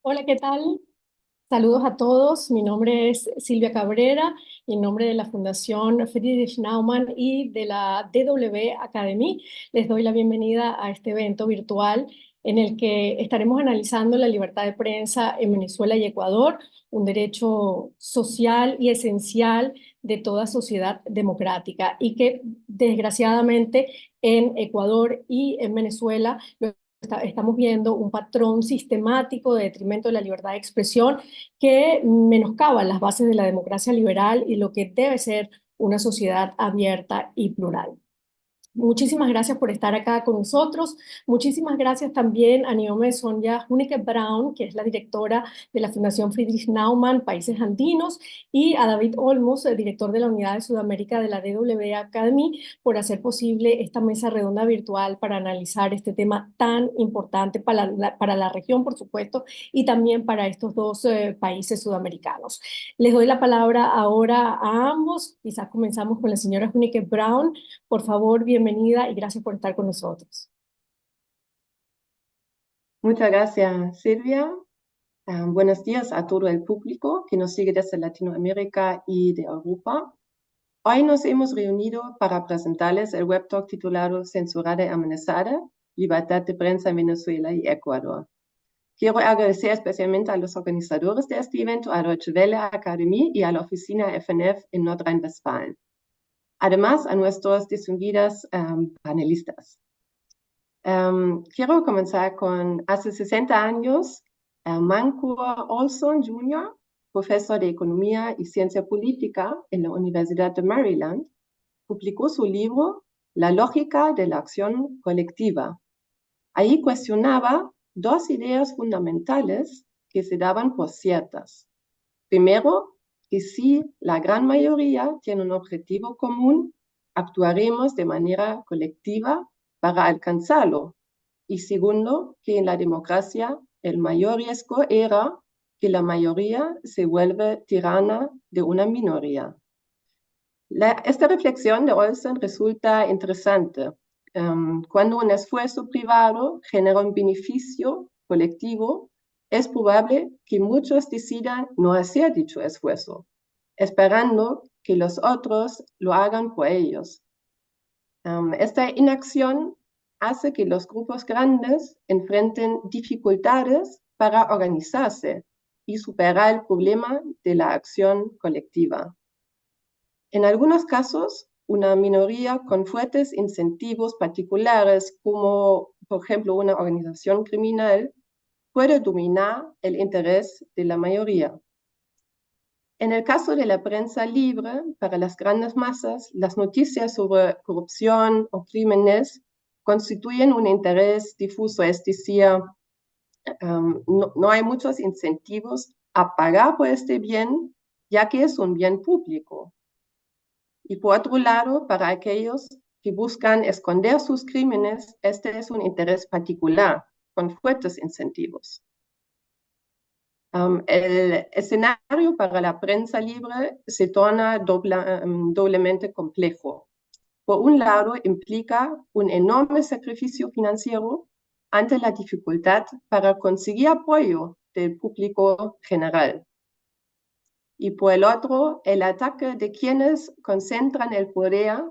Hola, ¿qué tal? Saludos a todos. Mi nombre es Silvia Cabrera y en nombre de la Fundación Friedrich Naumann y de la DW Academy les doy la bienvenida a este evento virtual en el que estaremos analizando la libertad de prensa en Venezuela y Ecuador, un derecho social y esencial de toda sociedad democrática y que desgraciadamente en Ecuador y en Venezuela estamos viendo un patrón sistemático de detrimento de la libertad de expresión que menoscaba las bases de la democracia liberal y lo que debe ser una sociedad abierta y plural. Muchísimas gracias por estar acá con nosotros. Muchísimas gracias también a Niome Sonja Huneke Brown, que es la directora de la Fundación Friedrich Naumann, Países Andinos, y a David Olmos, el director de la Unidad de Sudamérica de la DW Academy, por hacer posible esta mesa redonda virtual para analizar este tema tan importante para la región, por supuesto, y también para estos dos países sudamericanos. Les doy la palabra ahora a ambos. Quizás comenzamos con la señora Huneke Brown. Por favor, bienvenida y gracias por estar con nosotros. Muchas gracias, Silvia. Buenos días a todo el público que nos sigue desde Latinoamérica y de Europa. Hoy nos hemos reunido para presentarles el web talk titulado Censurada y amenazada, libertad de prensa en Venezuela y Ecuador. Quiero agradecer especialmente a los organizadores de este evento, a Deutsche Welle Academy y a la oficina FNF en Nordrhein-Westfalen. Además, a nuestros distinguidos panelistas. Quiero comenzar con hace 60 años, Mancur Olson Jr., profesor de Economía y Ciencia Política en la Universidad de Maryland, publicó su libro La lógica de la acción colectiva. Ahí cuestionaba dos ideas fundamentales que se daban por ciertas. Primero, que si la gran mayoría tiene un objetivo común, actuaremos de manera colectiva para alcanzarlo. Y segundo, que en la democracia el mayor riesgo era que la mayoría se vuelve tirana de una minoría. Esta reflexión de Olson resulta interesante. Cuando un esfuerzo privado genera un beneficio colectivo, es probable que muchos decidan no hacer dicho esfuerzo, esperando que los otros lo hagan por ellos. Esta inacción hace que los grupos grandes enfrenten dificultades para organizarse y superar el problema de la acción colectiva. En algunos casos, una minoría con fuertes incentivos particulares, como por ejemplo una organización criminal, puede dominar el interés de la mayoría. En el caso de la prensa libre, para las grandes masas, las noticias sobre corrupción o crímenes constituyen un interés difuso, es decir, no hay muchos incentivos a pagar por este bien, ya que es un bien público. Y por otro lado, para aquellos que buscan esconder sus crímenes, este es un interés particular, con fuertes incentivos. El escenario para la prensa libre se torna doblemente complejo. Por un lado, implica un enorme sacrificio financiero ante la dificultad para conseguir apoyo del público general. Y por el otro, el ataque de quienes concentran el poder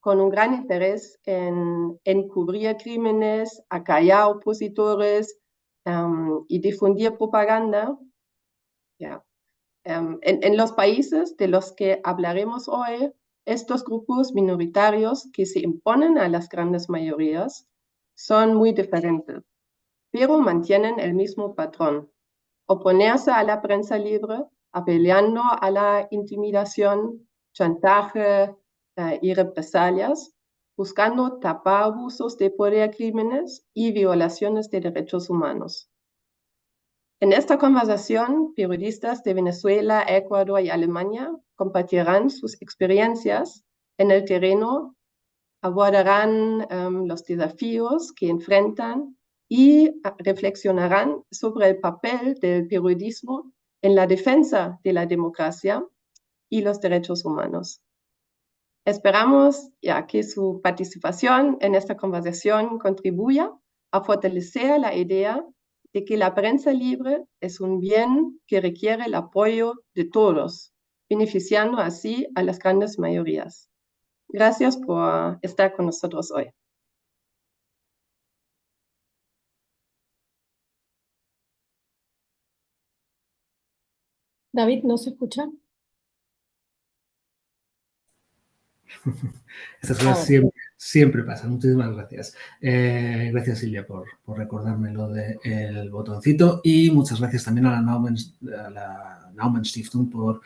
con un gran interés en encubrir crímenes, acallar opositores y difundir propaganda. Yeah. En los países de los que hablaremos hoy, estos grupos minoritarios que se imponen a las grandes mayorías son muy diferentes, pero mantienen el mismo patrón: oponerse a la prensa libre, apelando a la intimidación, chantaje y represalias, buscando tapar abusos de poder, crímenes y violaciones de derechos humanos. En esta conversación, periodistas de Venezuela, Ecuador y Alemania compartirán sus experiencias en el terreno, abordarán los desafíos que enfrentan y reflexionarán sobre el papel del periodismo en la defensa de la democracia y los derechos humanos. Esperamos que su participación en esta conversación contribuya a fortalecer la idea de que la prensa libre es un bien que requiere el apoyo de todos, beneficiando así a las grandes mayorías. Gracias por estar con nosotros hoy. David, ¿no se escucha? Estas cosas Ahora. siempre pasan. Muchísimas gracias. Gracias, Silvia, por recordarme lo del botoncito, y muchas gracias también a la Naumann Stiftung por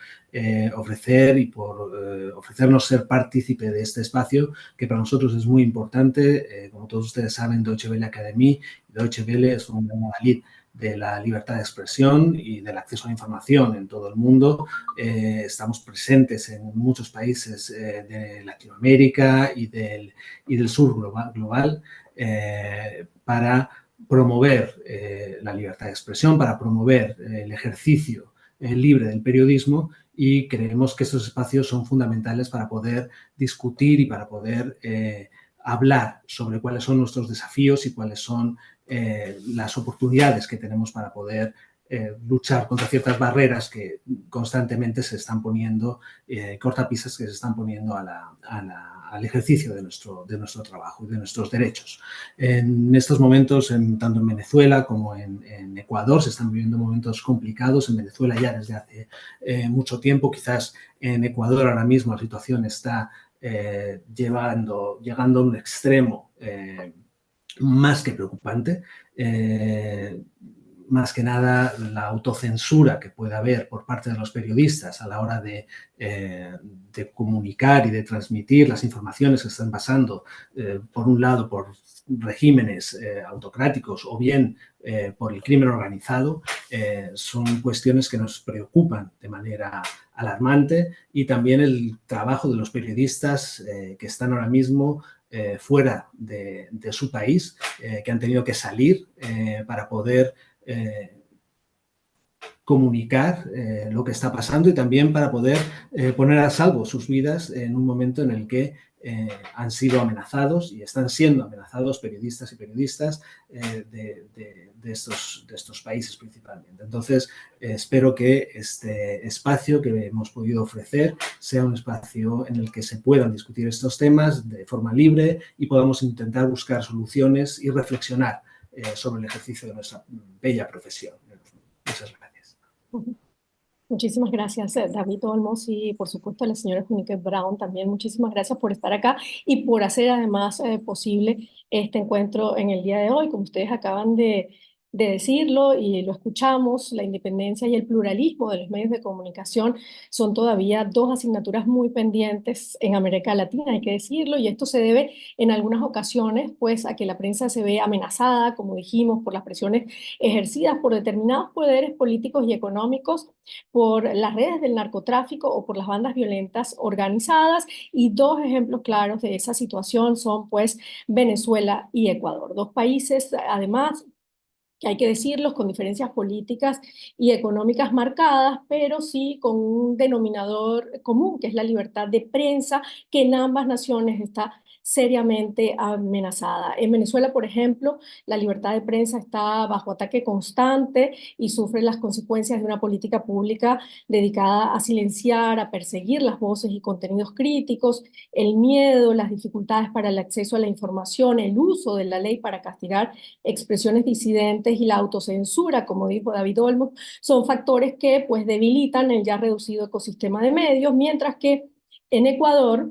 ofrecer y por ofrecernos ser partícipe de este espacio, que para nosotros es muy importante. Como todos ustedes saben, Deutsche Welle Academy, Deutsche Welle es un adalid de la libertad de expresión y del acceso a la información en todo el mundo. Estamos presentes en muchos países de Latinoamérica y del sur global para promover la libertad de expresión, para promover el ejercicio libre del periodismo, y creemos que estos espacios son fundamentales para poder discutir y para poder hablar sobre cuáles son nuestros desafíos y cuáles son las oportunidades que tenemos para poder luchar contra ciertas barreras que constantemente se están poniendo, cortapisas que se están poniendo al ejercicio de nuestro trabajo y de nuestros derechos. En estos momentos, tanto en Venezuela como en Ecuador, se están viviendo momentos complicados. En Venezuela ya desde hace mucho tiempo, quizás en Ecuador ahora mismo la situación está llegando a un extremo más que preocupante. Más que nada la autocensura que puede haber por parte de los periodistas a la hora de comunicar y de transmitir las informaciones que están pasando, por un lado, por regímenes autocráticos o bien por el crimen organizado, son cuestiones que nos preocupan de manera alarmante, y también el trabajo de los periodistas que están ahora mismo fuera de su país, que han tenido que salir para poder comunicar lo que está pasando, y también para poder poner a salvo sus vidas en un momento en el que han sido amenazados y están siendo amenazados periodistas y periodistas de estos países principalmente. Entonces, espero que este espacio que hemos podido ofrecer sea un espacio en el que se puedan discutir estos temas de forma libre y podamos intentar buscar soluciones y reflexionar sobre el ejercicio de nuestra bella profesión. Muchas gracias. Muchísimas gracias, David Olmos, y por supuesto a la señora Junique Brown también. Muchísimas gracias por estar acá y por hacer además posible este encuentro en el día de hoy. Como ustedes acaban de decirlo y lo escuchamos, la independencia y el pluralismo de los medios de comunicación son todavía dos asignaturas muy pendientes en América Latina, hay que decirlo, y esto se debe en algunas ocasiones pues a que la prensa se ve amenazada, como dijimos, por las presiones ejercidas por determinados poderes políticos y económicos, por las redes del narcotráfico o por las bandas violentas organizadas. Y dos ejemplos claros de esa situación son pues Venezuela y Ecuador, dos países además que hay que decirlos, con diferencias políticas y económicas marcadas, pero sí con un denominador común, que es la libertad de prensa, que en ambas naciones está seriamente amenazada. En Venezuela, por ejemplo, la libertad de prensa está bajo ataque constante y sufre las consecuencias de una política pública dedicada a silenciar, a perseguir las voces y contenidos críticos, el miedo, las dificultades para el acceso a la información, el uso de la ley para castigar expresiones disidentes y la autocensura, como dijo David Olmos, son factores que pues debilitan el ya reducido ecosistema de medios, mientras que en Ecuador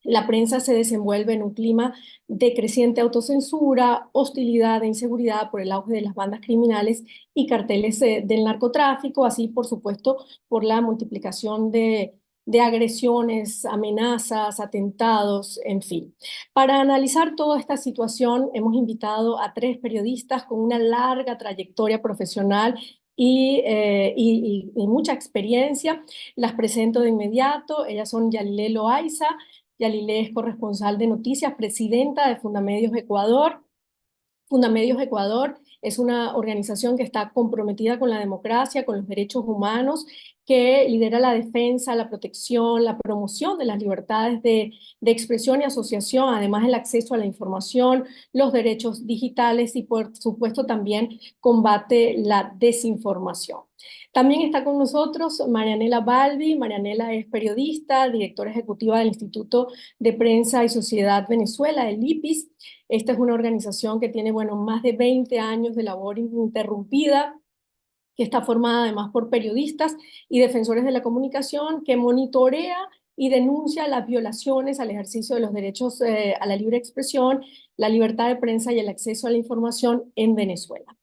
la prensa se desenvuelve en un clima de creciente autocensura, hostilidad e inseguridad por el auge de las bandas criminales y carteles del narcotráfico, así por supuesto por la multiplicación de agresiones, amenazas, atentados, en fin. Para analizar toda esta situación hemos invitado a tres periodistas con una larga trayectoria profesional y mucha experiencia. Las presento de inmediato. Ellas son Yalilé Loaiza. Yalilé es corresponsal de noticias, presidenta de Fundamedios Ecuador. Fundamedios Ecuador es una organización que está comprometida con la democracia, con los derechos humanos, que lidera la defensa, la protección, la promoción de las libertades de expresión y asociación, además el acceso a la información, los derechos digitales y, por supuesto, también combate la desinformación. También está con nosotros Marianela Balbi. Marianela es periodista, directora ejecutiva del Instituto de Prensa y Sociedad Venezuela, el IPIS. Esta es una organización que tiene, bueno, más de 20 años de labor ininterrumpida, que está formada además por periodistas y defensores de la comunicación, que monitorea y denuncia las violaciones al ejercicio de los derechos a la libre expresión, la libertad de prensa y el acceso a la información en Venezuela.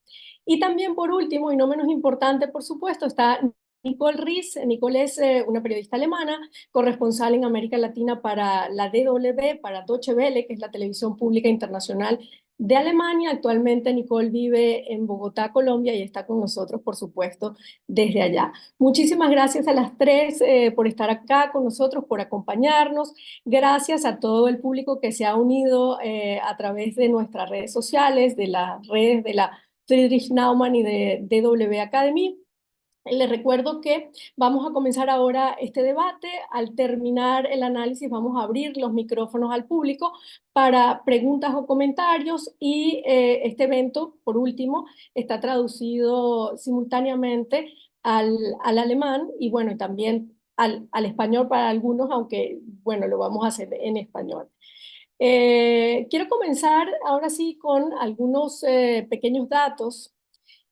Y también, por último, y no menos importante, por supuesto, está Nicole Ries. Nicole es una periodista alemana, corresponsal en América Latina para la DW, para Deutsche Welle, que es la televisión pública internacional de Alemania. Actualmente Nicole vive en Bogotá, Colombia, y está con nosotros, por supuesto, desde allá. Muchísimas gracias a las tres por estar acá con nosotros, por acompañarnos. Gracias a todo el público que se ha unido a través de nuestras redes sociales, de las redes de la Friedrich Naumann y de DW Academy. Les recuerdo que vamos a comenzar ahora este debate. Al terminar el análisis vamos a abrir los micrófonos al público para preguntas o comentarios, y este evento, por último, está traducido simultáneamente al alemán y, bueno, también al español para algunos, aunque, bueno, lo vamos a hacer en español. Quiero comenzar ahora sí con algunos pequeños datos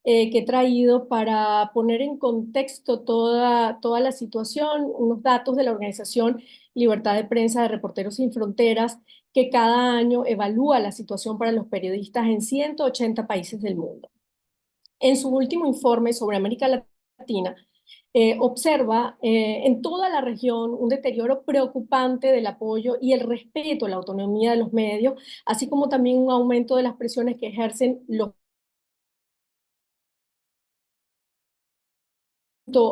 que he traído para poner en contexto toda la situación, unos datos de la organización Libertad de Prensa de Reporteros Sin Fronteras, que cada año evalúa la situación para los periodistas en 180 países del mundo. En su último informe sobre América Latina, observa en toda la región un deterioro preocupante del apoyo y el respeto a la autonomía de los medios, así como también un aumento de las presiones que ejercen los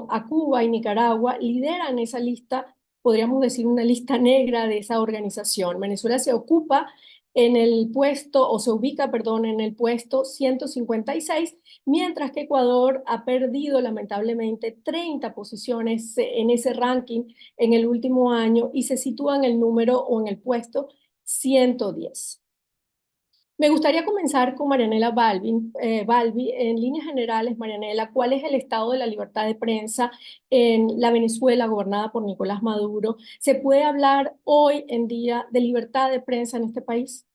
a Cuba y Nicaragua lideran esa lista, podríamos decir una lista negra de esa organización. Venezuela se ocupa en el puesto, o se ubica, perdón, en el puesto 156, mientras que Ecuador ha perdido lamentablemente 30 posiciones en ese ranking en el último año y se sitúa en el número o en el puesto 110. Me gustaría comenzar con Marianela Balbi. En líneas generales, Marianela, ¿cuál es el estado de la libertad de prensa en la Venezuela gobernada por Nicolás Maduro? ¿Se puede hablar hoy en día de libertad de prensa en este país?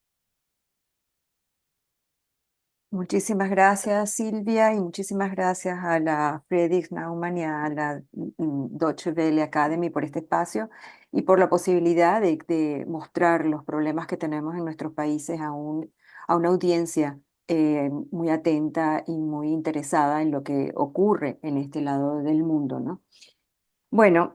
Muchísimas gracias, Silvia, y muchísimas gracias a la Friedrich Naumann y a la Deutsche Welle Academy por este espacio y por la posibilidad de mostrar los problemas que tenemos en nuestros países a una audiencia muy atenta y muy interesada en lo que ocurre en este lado del mundo, ¿no? Bueno,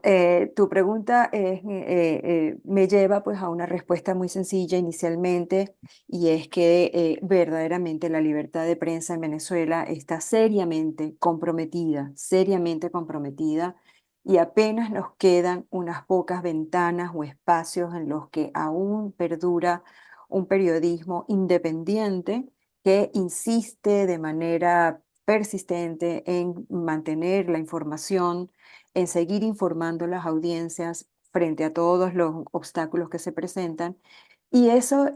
tu pregunta me lleva pues a una respuesta muy sencilla inicialmente, y es que verdaderamente la libertad de prensa en Venezuela está seriamente comprometida, y apenas nos quedan unas pocas ventanas o espacios en los que aún perdura un periodismo independiente que insiste de manera persistente en mantener la información, en seguir informando a las audiencias frente a todos los obstáculos que se presentan. Y esas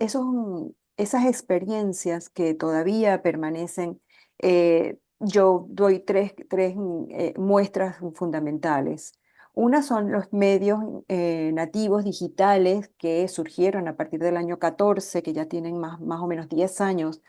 experiencias que todavía permanecen, yo doy tres muestras fundamentales. Una son los medios nativos digitales que surgieron a partir del año 14, que ya tienen más o menos 10 años,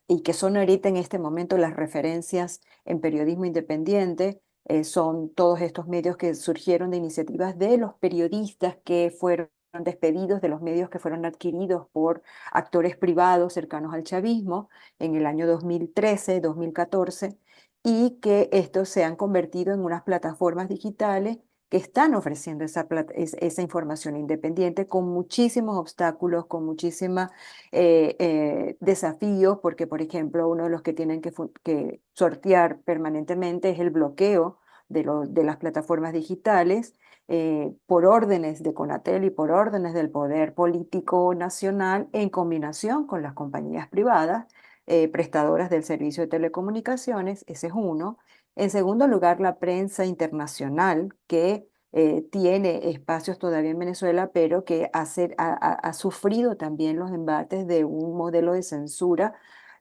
y que son ahorita en este momento las referencias en periodismo independiente. Son todos estos medios que surgieron de iniciativas de los periodistas que fueron despedidos de los medios que fueron adquiridos por actores privados cercanos al chavismo en el año 2013, 2014, y que estos se han convertido en unas plataformas digitales que están ofreciendo esa información independiente con muchísimos obstáculos, con muchísimos desafíos, porque, por ejemplo, uno de los que tienen que sortear permanentemente es el bloqueo de las plataformas digitales por órdenes de Conatel y por órdenes del poder político nacional en combinación con las compañías privadas, prestadoras del servicio de telecomunicaciones, ese es uno. En segundo lugar, la prensa internacional, que tiene espacios todavía en Venezuela, pero que ha sufrido también los embates de un modelo de censura.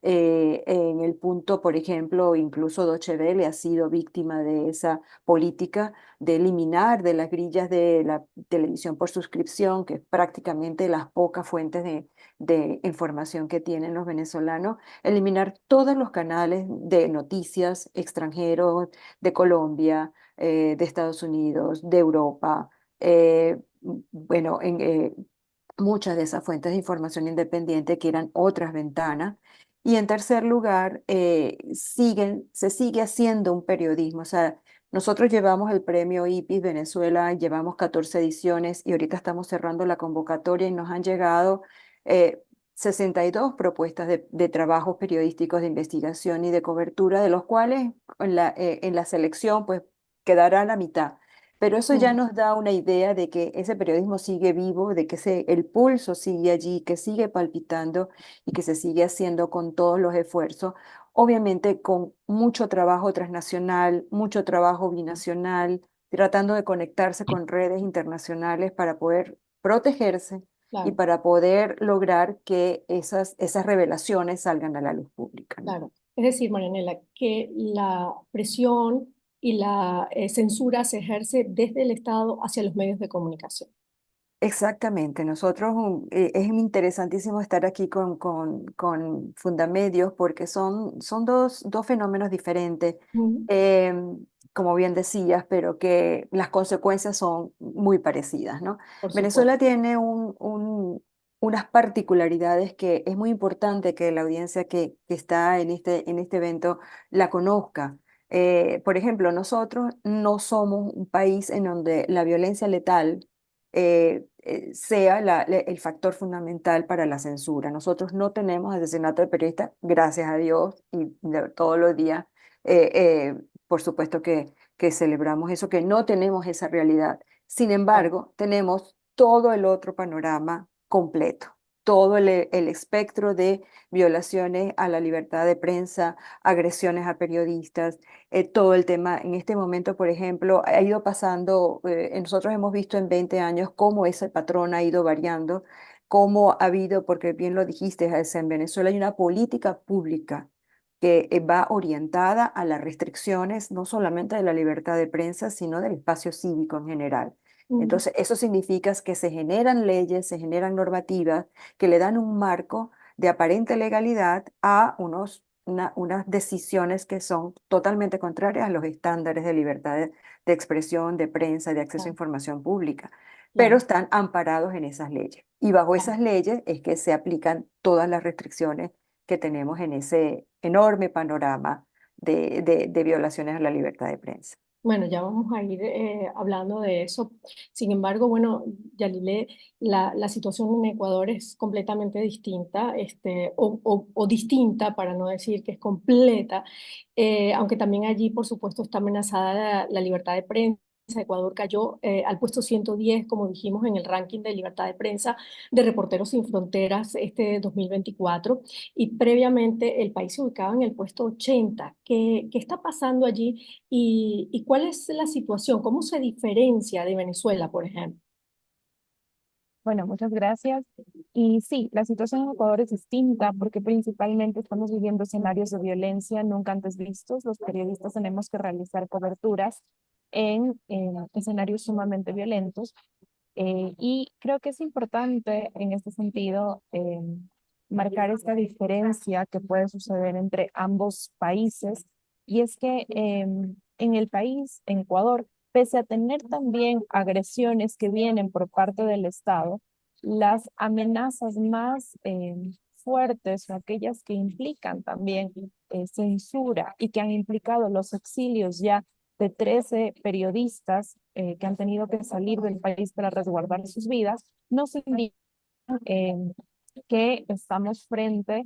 En el punto, por ejemplo, incluso Deutsche Welle ha sido víctima de esa política de eliminar de las grillas de la televisión por suscripción, que es prácticamente las pocas fuentes de información que tienen los venezolanos, eliminar todos los canales de noticias extranjeros de Colombia, de Estados Unidos, de Europa. Bueno, muchas de esas fuentes de información independiente que eran otras ventanas. Y en tercer lugar, se sigue haciendo un periodismo. O sea, nosotros llevamos el premio IPIS Venezuela, llevamos 14 ediciones y ahorita estamos cerrando la convocatoria y nos han llegado eh, 62 propuestas de trabajos periodísticos de investigación y de cobertura, de los cuales en la selección pues quedará la mitad. Pero eso ya Mm, nos da una idea de que ese periodismo sigue vivo, de que el pulso sigue allí, que sigue palpitando y que se sigue haciendo con todos los esfuerzos, obviamente con mucho trabajo transnacional, mucho trabajo binacional, tratando de conectarse con redes internacionales para poder protegerse y claro, para poder lograr que esas revelaciones salgan a la luz pública, ¿no? claro. Es decir, Marianela, que la presión y la censura se ejerce desde el Estado hacia los medios de comunicación. Exactamente, nosotros es interesantísimo estar aquí con Fundamedios porque son dos fenómenos diferentes, Mm, como bien decías, pero que las consecuencias son muy parecidas, ¿no? por supuesto. Venezuela tiene unas particularidades que es muy importante que la audiencia que está en este evento la conozca. Por ejemplo, nosotros no somos un país en donde la violencia letal sea el factor fundamental para la censura. Nosotros no tenemos asesinato de periodistas, gracias a Dios, y todos los días, eh, por supuesto que celebramos eso, que no tenemos esa realidad. Sin Claro, embargo, tenemos todo el otro panorama completo, todo el espectro de violaciones a la libertad de prensa, agresiones a periodistas, todo el tema. En este momento, por ejemplo, ha ido pasando, nosotros hemos visto en 20 años cómo ese patrón ha ido variando, cómo ha habido, porque bien lo dijiste, en Venezuela hay una política pública que va orientada a las restricciones no solamente de la libertad de prensa, sino del espacio cívico en general. mm, Entonces, eso significa que se generan leyes, se generan normativas que le dan un marco de aparente legalidad a unas decisiones que son totalmente contrarias a los estándares de libertad de expresión, de prensa, de acceso a claro, información pública, pero claro, están amparados en esas leyes. Y bajo claro. esas leyes es que se aplican todas las restricciones que tenemos en ese enorme panorama de violaciones a la libertad de prensa. Bueno, ya vamos a ir hablando de eso. Sin embargo, bueno, Yalile, la situación en Ecuador es completamente distinta, o distinta, para no decir que es completa, aunque también allí, por supuesto, está amenazada la libertad de prensa. Ecuador cayó al puesto 110, como dijimos, en el ranking de libertad de prensa de Reporteros Sin Fronteras este 2024, y previamente el país se ubicaba en el puesto 80. ¿Qué está pasando allí? ¿Y cuál es la situación? ¿Cómo se diferencia de Venezuela, por ejemplo? Bueno, muchas gracias. Y sí, la situación en Ecuador es distinta porque principalmente estamos viviendo escenarios de violencia nunca antes vistos. Los periodistas tenemos que realizar coberturas en escenarios sumamente violentos. Y creo que es importante en este sentido marcar esta diferencia que puede suceder entre ambos países. Y es que en el país, en Ecuador, pese a tener también agresiones que vienen por parte del Estado, las amenazas más fuertes o aquellas que implican también censura y que han implicado los exilios ya de 13 periodistas que han tenido que salir del país para resguardar sus vidas, nos indican eh, que estamos frente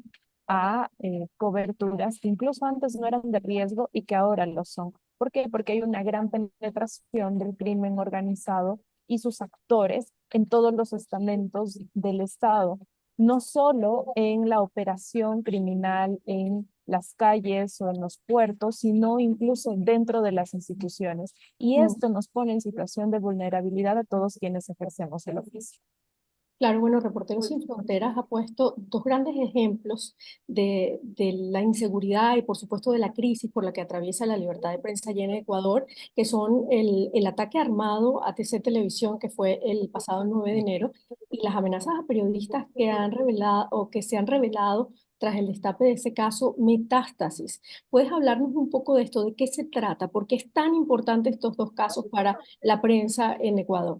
a coberturas que incluso antes no eran de riesgo y que ahora lo son. ¿Por qué? Porque hay una gran penetración del crimen organizado y sus actores en todos los estamentos del Estado. no solo en la operación criminal en las calles o en los puertos, sino incluso dentro de las instituciones. Y Mm. esto nos pone en situación de vulnerabilidad a todos quienes ejercemos el oficio. Claro, bueno, Reporteros Sin Fronteras ha puesto dos grandes ejemplos de la inseguridad y por supuesto de la crisis por la que atraviesa la libertad de prensa allí en Ecuador, que son el ataque armado a TC Televisión, que fue el pasado 9 de enero, y las amenazas a periodistas que han revelado o que se han revelado tras el destape de ese caso Metástasis. ¿Puedes hablarnos un poco de esto? ¿De qué se trata? ¿Por qué es tan importante estos dos casos para la prensa en Ecuador?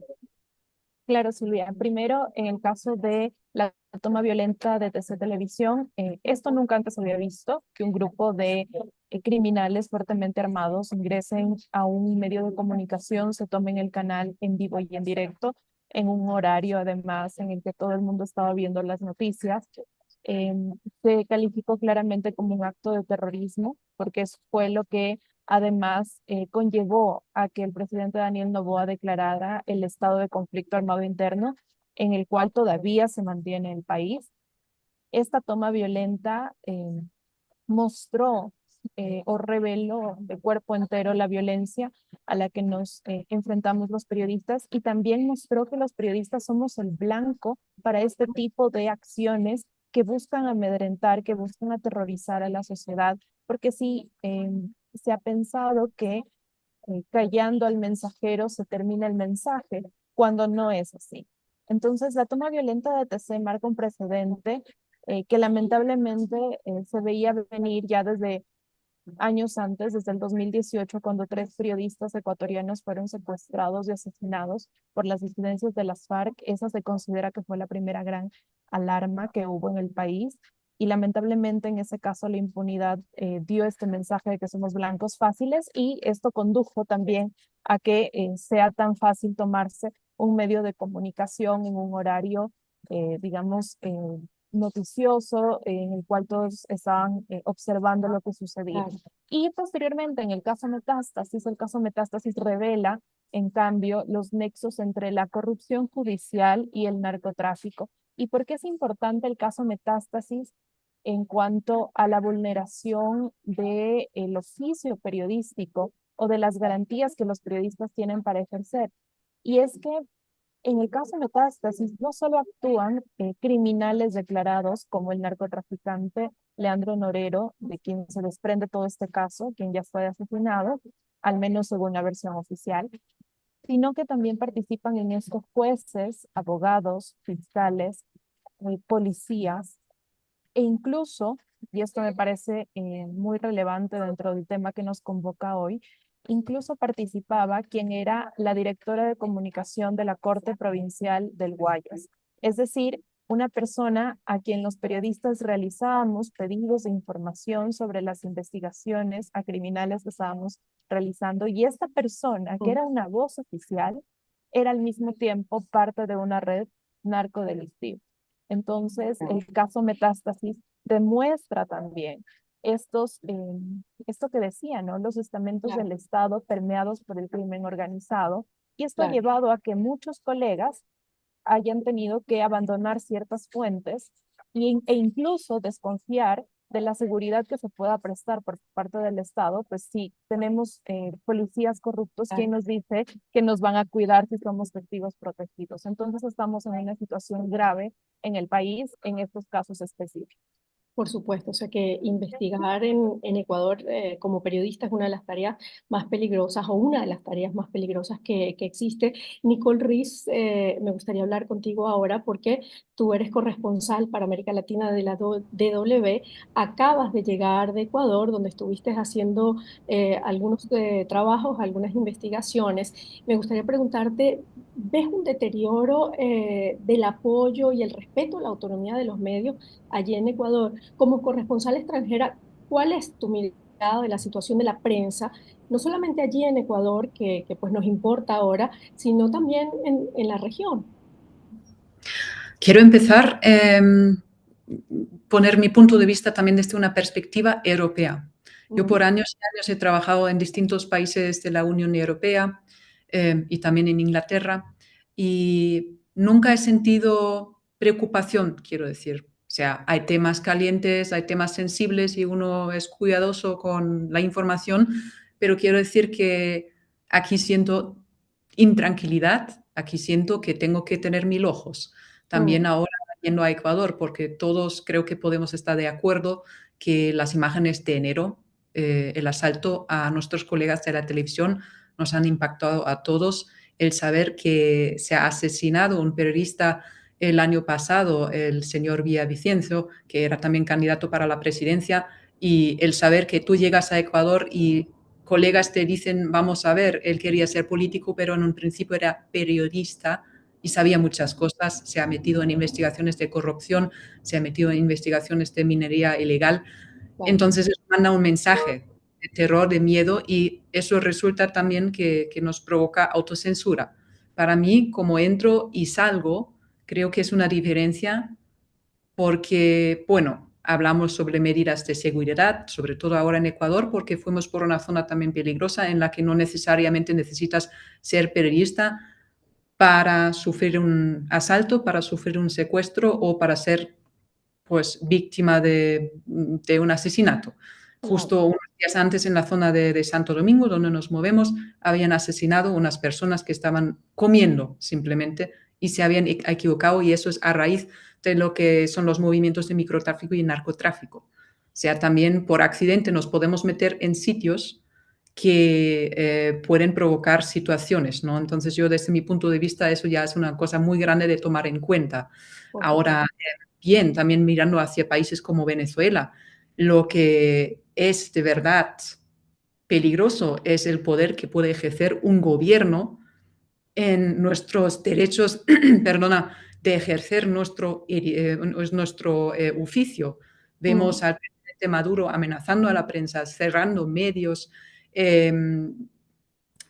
Claro, Silvia. Primero, en el caso de la toma violenta de TC Televisión, esto nunca antes había visto, que un grupo de criminales fuertemente armados ingresen a un medio de comunicación, se tomen el canal en vivo y en directo, en un horario además en el que todo el mundo estaba viendo las noticias. Eh, Se calificó claramente como un acto de terrorismo, porque eso fue lo que además conllevó a que el presidente Daniel Noboa declarara el estado de conflicto armado interno, en el cual todavía se mantiene el país. Esta toma violenta mostró o reveló de cuerpo entero la violencia a la que nos enfrentamos los periodistas, y también mostró que los periodistas somos el blanco para este tipo de acciones que buscan amedrentar, que buscan aterrorizar a la sociedad, porque sí, se ha pensado que callando al mensajero se termina el mensaje, cuando no es así. Entonces, la toma violenta de TC marca un precedente que lamentablemente se veía venir ya desde años antes, desde el 2018, cuando 3 periodistas ecuatorianos fueron secuestrados y asesinados por las disidencias de las FARC. Esa se considera que fue la primera gran alarma que hubo en el país. Y lamentablemente en ese caso la impunidad dio este mensaje de que somos blancos fáciles, y esto condujo también a que sea tan fácil tomarse un medio de comunicación en un horario, digamos, noticioso, en el cual todos estaban observando lo que sucedía. Claro. Y posteriormente, en el caso Metástasis revela, en cambio, los nexos entre la corrupción judicial y el narcotráfico. ¿Y por qué es importante el caso Metástasis en cuanto a la vulneración del oficio periodístico o de las garantías que los periodistas tienen para ejercer? Y es que en el caso Metástasis no solo actúan criminales declarados como el narcotraficante Leandro Norero, de quien se desprende todo este caso, quien ya fue asesinado, al menos según la versión oficial, sino que también participan en estos jueces, abogados, fiscales, policías, e incluso, y esto me parece muy relevante dentro del tema que nos convoca hoy, incluso participaba quien era la directora de comunicación de la Corte Provincial del Guayas. Es decir, una persona a quien los periodistas realizábamos pedidos de información sobre las investigaciones a criminales que estábamos realizando, y esta persona, que era una voz oficial, era al mismo tiempo parte de una red narcodelictiva. Entonces, el caso Metástasis demuestra también esto que decía, ¿no? Los estamentos Claro. del Estado permeados por el crimen organizado, y esto ha Claro. llevado a que muchos colegas hayan tenido que abandonar ciertas fuentes e incluso desconfiar de la seguridad que se pueda prestar por parte del Estado. Pues sí, tenemos policías corruptos, Claro. quien nos dice que nos van a cuidar si somos testigos protegidos. Entonces estamos en una situación grave en el país en estos casos específicos. Por supuesto, o sea que investigar en Ecuador como periodista es una de las tareas más peligrosas o una de las tareas más peligrosas que existe. Nicole Riz, me gustaría hablar contigo ahora porque tú eres corresponsal para América Latina de la DW. Acabas de llegar de Ecuador, donde estuviste haciendo algunos trabajos, algunas investigaciones. Me gustaría preguntarte, ¿ves un deterioro del apoyo y el respeto a la autonomía de los medios allí en Ecuador? Como corresponsal extranjera, ¿cuál es tu mirada de la situación de la prensa, no solamente allí en Ecuador, que pues nos importa ahora, sino también en la región? Quiero empezar poner mi punto de vista también desde una perspectiva europea. Yo por años y años he trabajado en distintos países de la Unión Europea y también en Inglaterra, y nunca he sentido preocupación, quiero decir. O sea, hay temas calientes, hay temas sensibles y uno es cuidadoso con la información, pero quiero decir que aquí siento intranquilidad, aquí siento que tengo que tener 1000 ojos. También Mm. ahora yendo a Ecuador, porque todos creo que podemos estar de acuerdo que las imágenes de enero, el asalto a nuestros colegas de la televisión, nos han impactado a todos. El saber que se ha asesinado un periodista el año pasado, el señor Villavicencio, que era también candidato para la presidencia, y el saber que tú llegas a Ecuador y colegas te dicen, vamos a ver, él quería ser político, pero en un principio era periodista y sabía muchas cosas, se ha metido en investigaciones de corrupción, se ha metido en investigaciones de minería ilegal. Claro. Entonces eso manda un mensaje de terror, de miedo, y eso resulta también que nos provoca autocensura. Para mí, como entro y salgo, creo que es una diferencia porque, bueno, hablamos sobre medidas de seguridad, sobre todo ahora en Ecuador, porque fuimos por una zona también peligrosa en la que no necesariamente necesitas ser periodista para sufrir un asalto, para sufrir un secuestro o para ser pues víctima de un asesinato. Claro. Justo unos días antes en la zona de Santo Domingo, donde nos movemos, habían asesinado unas personas que estaban comiendo simplemente y se habían equivocado, y eso es a raíz de lo que son los movimientos de microtráfico y narcotráfico. O sea, también por accidente nos podemos meter en sitios que pueden provocar situaciones, ¿no? Entonces yo desde mi punto de vista eso ya es una cosa muy grande de tomar en cuenta. Por supuesto. Ahora, bien, también mirando hacia países como Venezuela, lo que es de verdad peligroso es el poder que puede ejercer un gobierno en nuestros derechos, perdona, de ejercer nuestro oficio. Vemos Mm. al presidente Maduro amenazando a la prensa, cerrando medios, eh,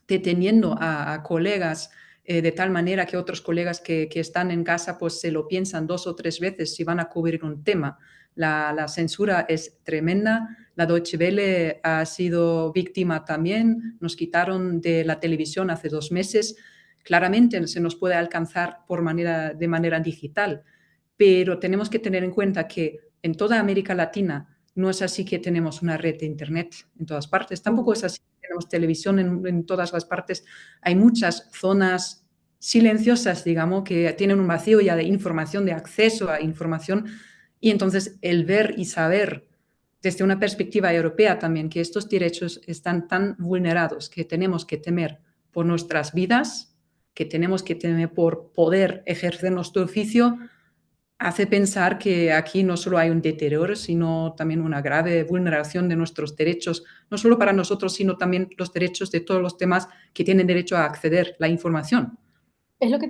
deteniendo a colegas de tal manera que otros colegas que están en casa pues se lo piensan 2 o 3 veces si van a cubrir un tema. La censura es tremenda. La Deutsche Welle ha sido víctima también. Nos quitaron de la televisión hace 2 meses. Claramente se nos puede alcanzar de manera digital, pero tenemos que tener en cuenta que en toda América Latina no es así que tenemos una red de Internet en todas partes. Tampoco Mm. es así que tenemos televisión en todas las partes. Hay muchas zonas silenciosas, digamos, que tienen un vacío ya de información, de acceso a información. Y entonces el ver y saber desde una perspectiva europea también que estos derechos están tan vulnerados, que tenemos que temer por nuestras vidas, que tenemos que temer por poder ejercer nuestro oficio, hace pensar que aquí no solo hay un deterioro, sino también una grave vulneración de nuestros derechos, no solo para nosotros, sino también los derechos de todos los demás que tienen derecho a acceder a la información. Es lo que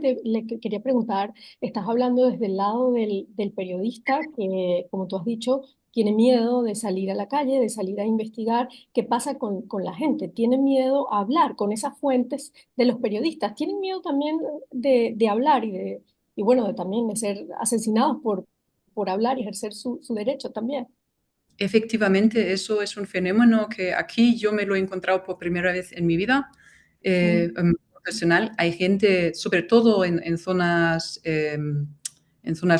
quería preguntar. Estás hablando desde el lado del periodista que, como tú has dicho, tiene miedo de salir a la calle, de salir a investigar. ¿Qué pasa con la gente? Tiene miedo a hablar con esas fuentes de los periodistas. Tienen miedo también de hablar y bueno, también de ser asesinados por hablar y ejercer su derecho también. Efectivamente, eso es un fenómeno que aquí yo me lo he encontrado por primera vez en mi vida Mm. profesional. Hay gente, sobre todo en zonas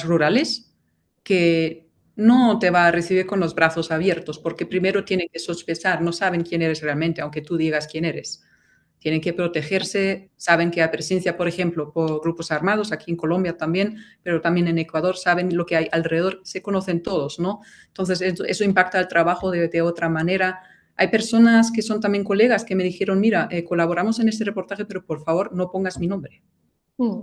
rurales, que no te va a recibir con los brazos abiertos, porque primero tienen que sospechar, no saben quién eres realmente, aunque tú digas quién eres. Tienen que protegerse, saben que hay presencia, por ejemplo, por grupos armados, aquí en Colombia también, pero también en Ecuador, saben lo que hay alrededor, se conocen todos, ¿no? Entonces, eso impacta el trabajo de otra manera. Hay personas que son también colegas que me dijeron, mira, colaboramos en este reportaje, pero por favor no pongas mi nombre. Mm.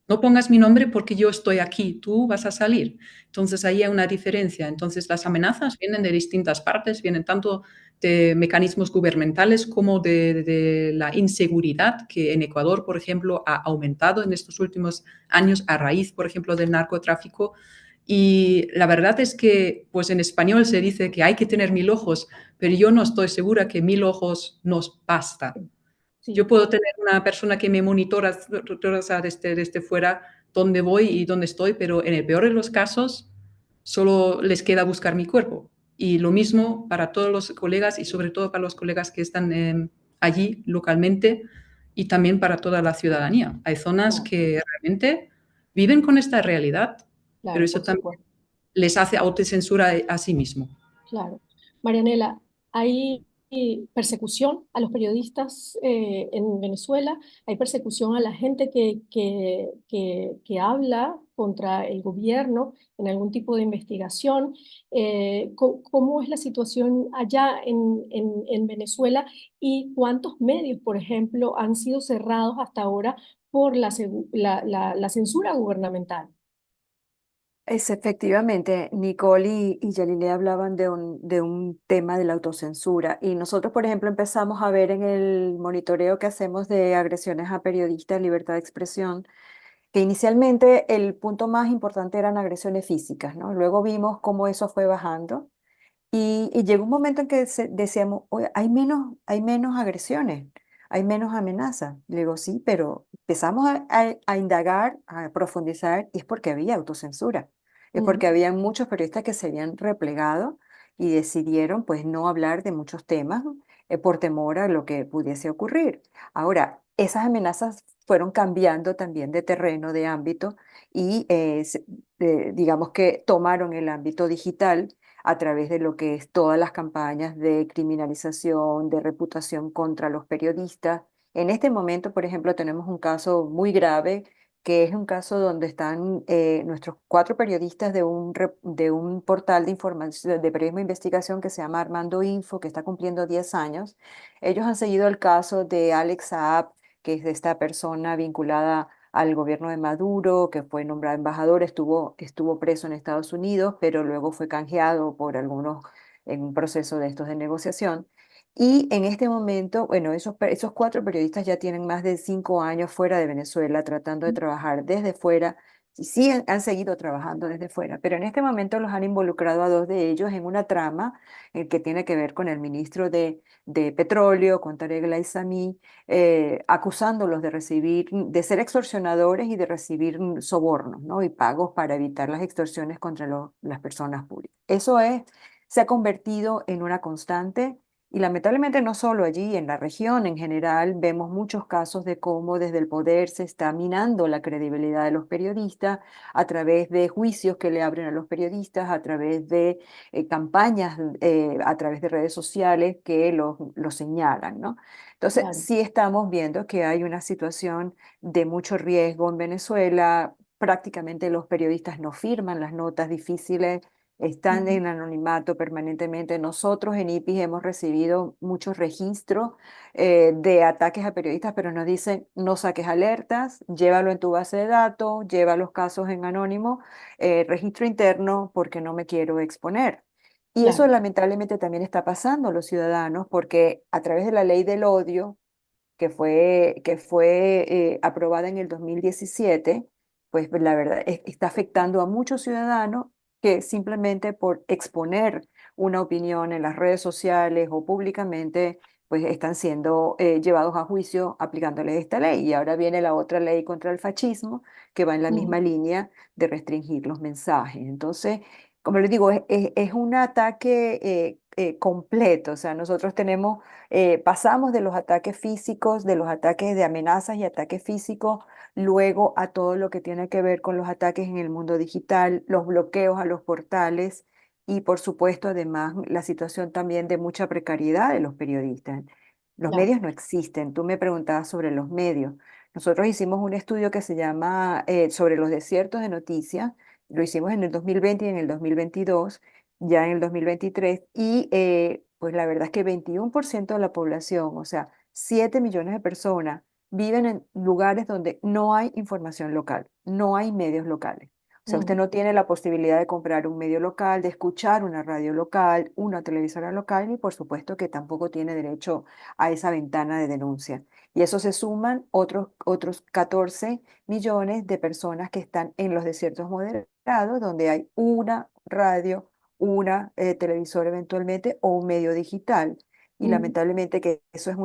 No pongas mi nombre porque yo estoy aquí, tú vas a salir. Entonces ahí hay una diferencia. Entonces las amenazas vienen de distintas partes, vienen tanto de mecanismos gubernamentales como de la inseguridad que en Ecuador, por ejemplo, ha aumentado en estos últimos años a raíz, por ejemplo, del narcotráfico. Y la verdad es que, pues en español se dice que hay que tener 1000 ojos, pero yo no estoy segura que 1000 ojos nos basta. Yo Sí. puedo tener una persona que me monitora desde fuera dónde voy y dónde estoy, pero en el peor de los casos solo les queda buscar mi cuerpo. Y lo mismo para todos los colegas y sobre todo para los colegas que están allí localmente y también para toda la ciudadanía. Hay zonas Claro. que realmente viven con esta realidad, pero Claro, eso por también supuesto. les hace autocensura a sí mismo. Claro. Marianela, ¿hay persecución a los periodistas en Venezuela? ¿Hay persecución a la gente que habla contra el gobierno en algún tipo de investigación? ¿Cómo es la situación allá en Venezuela? ¿Y cuántos medios, por ejemplo, han sido cerrados hasta ahora por la censura gubernamental? Es efectivamente, Nicole y Yalile hablaban de un tema de la autocensura y nosotros, por ejemplo, empezamos a ver en el monitoreo que hacemos de agresiones a periodistas, libertad de expresión, que inicialmente el punto más importante eran agresiones físicas, ¿no? Luego vimos cómo eso fue bajando y llegó un momento en que decíamos: "Oye, hay menos agresiones, hay menos amenazas". Le digo: sí, pero empezamos a indagar, a profundizar, y es porque había autocensura. Es porque Ujú. había muchos periodistas que se habían replegado y decidieron pues no hablar de muchos temas, ¿no? Por temor a lo que pudiese ocurrir. Ahora, esas amenazas fueron cambiando también de terreno, de ámbito, y digamos que tomaron el ámbito digital a través de lo que es todas las campañas de criminalización, de reputación contra los periodistas. En este momento, por ejemplo, tenemos un caso muy grave, que es un caso donde están nuestros 4 periodistas de un portal de información, de periodismo de investigación que se llama Armando Info, que está cumpliendo 10 años. Ellos han seguido el caso de Alex Saab, que es de esta persona vinculada al gobierno de Maduro, que fue nombrado embajador, estuvo preso en Estados Unidos, pero luego fue canjeado por algunos en un proceso de estos de negociación. Y en este momento, bueno, esos 4 periodistas ya tienen más de 5 años fuera de Venezuela, tratando de trabajar desde fuera, y sí han seguido trabajando desde fuera, pero en este momento los han involucrado a 2 de ellos en una trama que tiene que ver con el ministro de Petróleo, con Tarek El Aissami, acusándolos de ser extorsionadores y de recibir sobornos, ¿no? Y pagos para evitar las extorsiones contra las personas públicas. Se ha convertido en una constante y lamentablemente no solo allí, en la región en general, vemos muchos casos de cómo desde el poder se está minando la credibilidad de los periodistas a través de juicios que le abren a los periodistas, a través de campañas, a través de redes sociales que los señalan, ¿no? Entonces, Claro, sí estamos viendo que hay una situación de mucho riesgo en Venezuela. Prácticamente los periodistas no firman las notas difíciles, están ujú, en anonimato permanentemente. Nosotros en IPIS hemos recibido muchos registros de ataques a periodistas, pero nos dicen: no saques alertas, llévalo en tu base de datos, lleva los casos en anónimo, registro interno, porque no me quiero exponer. Y eso claro, lamentablemente también está pasando a los ciudadanos, porque a través de la ley del odio, que fue aprobada en el 2017, pues la verdad está afectando a muchos ciudadanos que simplemente por exponer una opinión en las redes sociales o públicamente, pues están siendo llevados a juicio aplicándole esta ley. Y ahora viene la otra ley contra el fascismo, que va en la ujú, misma línea de restringir los mensajes. Entonces, como les digo, es un ataque completo. O sea, nosotros pasamos de los ataques físicos, de los ataques de amenazas y ataques físicos, luego a todo lo que tiene que ver con los ataques en el mundo digital, los bloqueos a los portales y, por supuesto, además, la situación también de mucha precariedad de los periodistas. Los claro, medios no existen. Tú me preguntabas sobre los medios. Nosotros hicimos un estudio que se llama sobre los desiertos de noticias. Lo hicimos en el 2020 y en el 2022, ya en el 2023, y pues la verdad es que 21% de la población, o sea, 7 millones de personas, viven en lugares donde no hay información local, no hay medios locales. O sea, usted ujú, no tiene la posibilidad de comprar un medio local, de escuchar una radio local, una televisora local, y por supuesto que tampoco tiene derecho a esa ventana de denuncia. Y eso se suman otros 14 millones de personas que están en los desiertos moderados, donde hay una radio, una televisora eventualmente o un medio digital. Y ujú. lamentablemente que eso es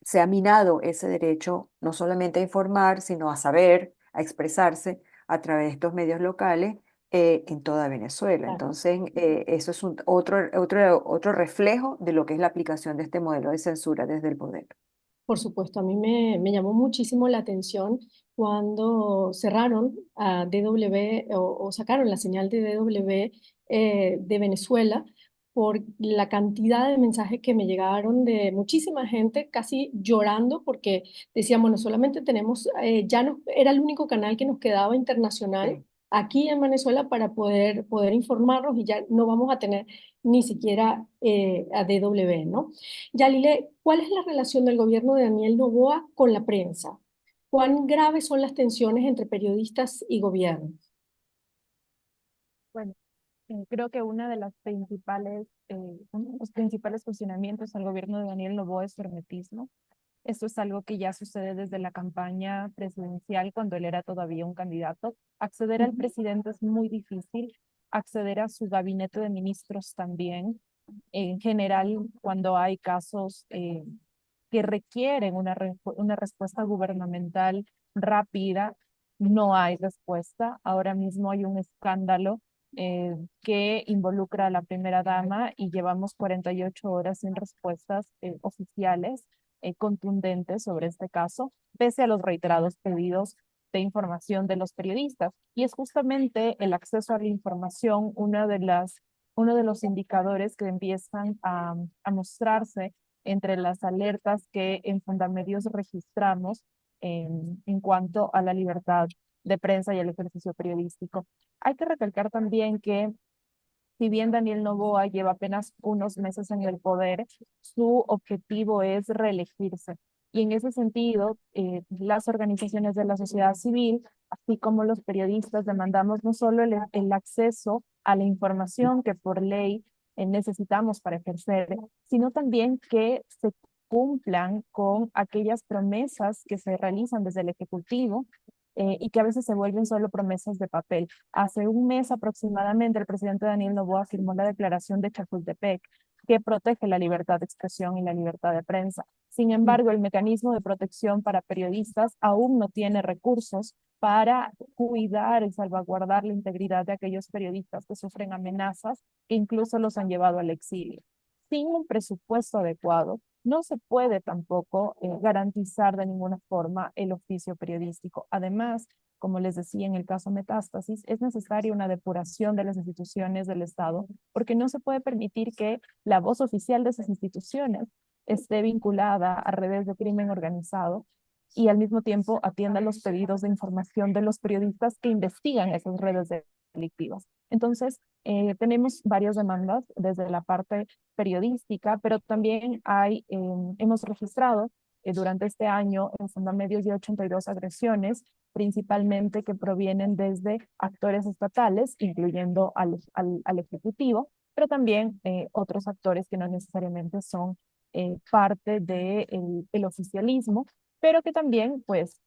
se ha minado ese derecho no solamente a informar, sino a saber, a expresarse a través de estos medios locales en toda Venezuela. Claro. Entonces, eso es otro reflejo de lo que es la aplicación de este modelo de censura desde el poder. Por supuesto, a mí me llamó muchísimo la atención cuando cerraron a DW o sacaron la señal de DW de Venezuela por la cantidad de mensajes que me llegaron de muchísima gente casi llorando porque decían, bueno, solamente tenemos, ya no, era el único canal que nos quedaba internacional aquí en Venezuela para poder informarnos y ya no vamos a tener ni siquiera a DW, ¿no? Yalile, ¿cuál es la relación del gobierno de Daniel Noboa con la prensa? ¿Cuán graves son las tensiones entre periodistas y gobierno? Bueno, creo que uno de los principales cuestionamientos al gobierno de Daniel Noboa es su hermetismo. Esto es algo que ya sucede desde la campaña presidencial, cuando él era todavía un candidato. Acceder al presidente es muy difícil, acceder a su gabinete de ministros también. En general, cuando hay casos que requieren una respuesta gubernamental rápida, no hay respuesta. Ahora mismo hay un escándalo que involucra a la primera dama y llevamos 48 horas sin respuestas oficiales contundentes sobre este caso, pese a los reiterados pedidos de información de los periodistas. Y es justamente el acceso a la información uno de los indicadores que empiezan a mostrarse entre las alertas que en Fundamedios registramos en cuanto a la libertad de prensa y el ejercicio periodístico. Hay que recalcar también que si bien Daniel Noboa lleva apenas unos meses en el poder, su objetivo es reelegirse. Y en ese sentido, las organizaciones de la sociedad civil, así como los periodistas, demandamos no solo el acceso a la información que por ley necesitamos para ejercer, sino también que se cumplan con aquellas promesas que se realizan desde el Ejecutivo y que a veces se vuelven solo promesas de papel. Hace un mes aproximadamente, el presidente Daniel Noboa firmó la declaración de Chapultepec, que protege la libertad de expresión y la libertad de prensa. Sin embargo, el mecanismo de protección para periodistas aún no tiene recursos para cuidar y salvaguardar la integridad de aquellos periodistas que sufren amenazas que incluso los han llevado al exilio. Sin un presupuesto adecuado, no se puede tampoco garantizar de ninguna forma el oficio periodístico. Además, como les decía en el caso Metástasis, es necesaria una depuración de las instituciones del Estado, porque no se puede permitir que la voz oficial de esas instituciones esté vinculada a redes de crimen organizado y al mismo tiempo atienda los pedidos de información de los periodistas que investigan esas redes delictivas. Entonces, tenemos varias demandas desde la parte periodística, pero también hemos registrado durante este año en Fundamedios ya 82 agresiones, principalmente que provienen desde actores estatales, incluyendo al Ejecutivo, pero también otros actores que no necesariamente son parte del oficialismo, pero que también pues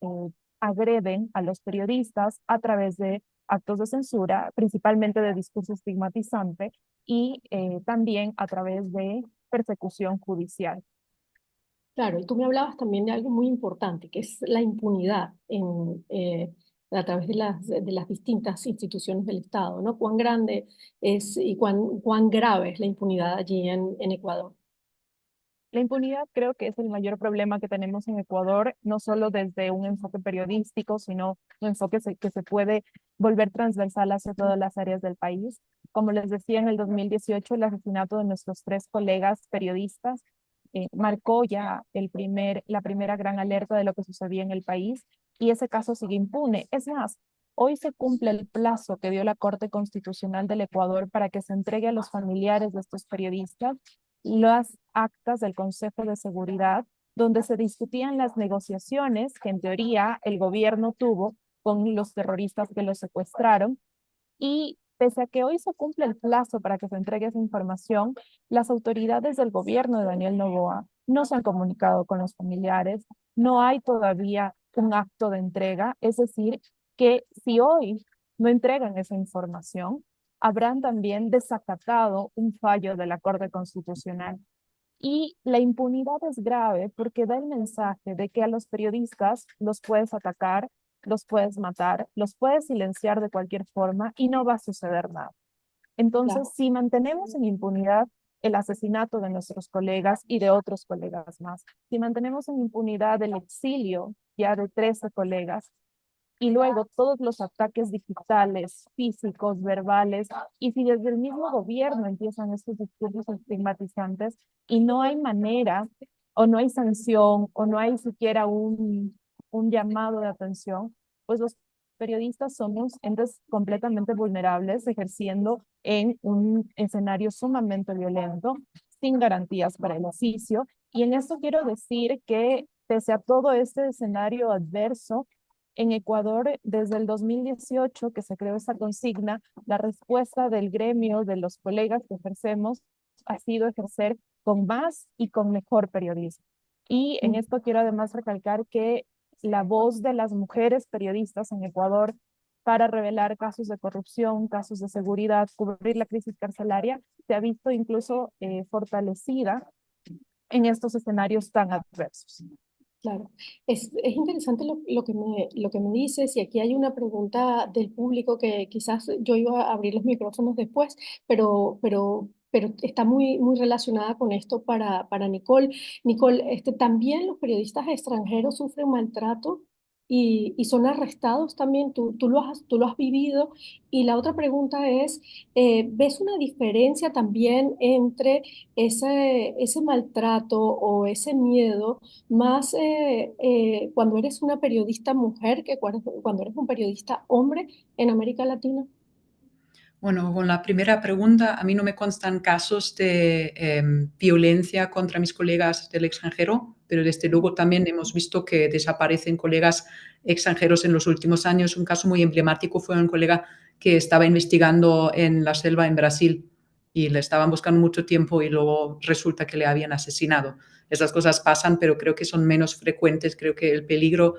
agreden a los periodistas a través de actos de censura, principalmente de discurso estigmatizante y también a través de persecución judicial. Claro, y tú me hablabas también de algo muy importante, que es la impunidad a través de las distintas instituciones del Estado, ¿no? Cuán grande es y cuán grave es la impunidad allí en Ecuador. La impunidad creo que es el mayor problema que tenemos en Ecuador, no solo desde un enfoque periodístico, sino un enfoque que se puede volver transversal hacia todas las áreas del país. Como les decía, en el 2018 el asesinato de nuestros 3 colegas periodistas marcó ya la primera gran alerta de lo que sucedía en el país y ese caso sigue impune. Es más, hoy se cumple el plazo que dio la Corte Constitucional del Ecuador para que se entregue a los familiares de estos periodistas las actas del Consejo de Seguridad, donde se discutían las negociaciones que en teoría el gobierno tuvo con los terroristas que los secuestraron. Y pese a que hoy se cumple el plazo para que se entregue esa información, las autoridades del gobierno de Daniel Noboa no se han comunicado con los familiares, no hay todavía un acto de entrega, es decir, que si hoy no entregan esa información, habrán también desacatado un fallo de la Corte Constitucional. Y la impunidad es grave porque da el mensaje de que a los periodistas los puedes atacar, los puedes matar, los puedes silenciar de cualquier forma y no va a suceder nada. Entonces, Claro. si mantenemos en impunidad el asesinato de nuestros colegas y de otros colegas más, si mantenemos en impunidad el exilio ya de 13 colegas, y luego todos los ataques digitales, físicos, verbales, y si desde el mismo gobierno empiezan estos discursos estigmatizantes y no hay manera o no hay sanción o no hay siquiera un llamado de atención, pues los periodistas somos entes completamente vulnerables ejerciendo en un escenario sumamente violento, sin garantías para el oficio. Y en esto quiero decir que pese a todo este escenario adverso, en Ecuador, desde el 2018 que se creó esta consigna, la respuesta del gremio, de los colegas que ejercemos, ha sido ejercer con más y con mejor periodismo. Y en esto quiero además recalcar que la voz de las mujeres periodistas en Ecuador para revelar casos de corrupción, casos de seguridad, cubrir la crisis carcelaria, se ha visto incluso fortalecida en estos escenarios tan adversos. Claro, es interesante lo que me dices, y aquí hay una pregunta del público que quizás yo iba a abrir los micrófonos después, pero está muy relacionada con esto para Nicole. Nicole, ¿también los periodistas extranjeros sufren maltrato y son arrestados también? Tú lo has vivido. Y la otra pregunta es, ¿ves una diferencia también entre ese maltrato o ese miedo más cuando eres una periodista mujer que cuando eres un periodista hombre en América Latina? Bueno, con la primera pregunta, a mí no me constan casos de violencia contra mis colegas del extranjero, pero desde luego también hemos visto que desaparecen colegas extranjeros en los últimos años. Un caso muy emblemático fue un colega que estaba investigando en la selva en Brasil y le estaban buscando mucho tiempo y luego resulta que le habían asesinado. Esas cosas pasan, pero creo que son menos frecuentes. Creo que el peligro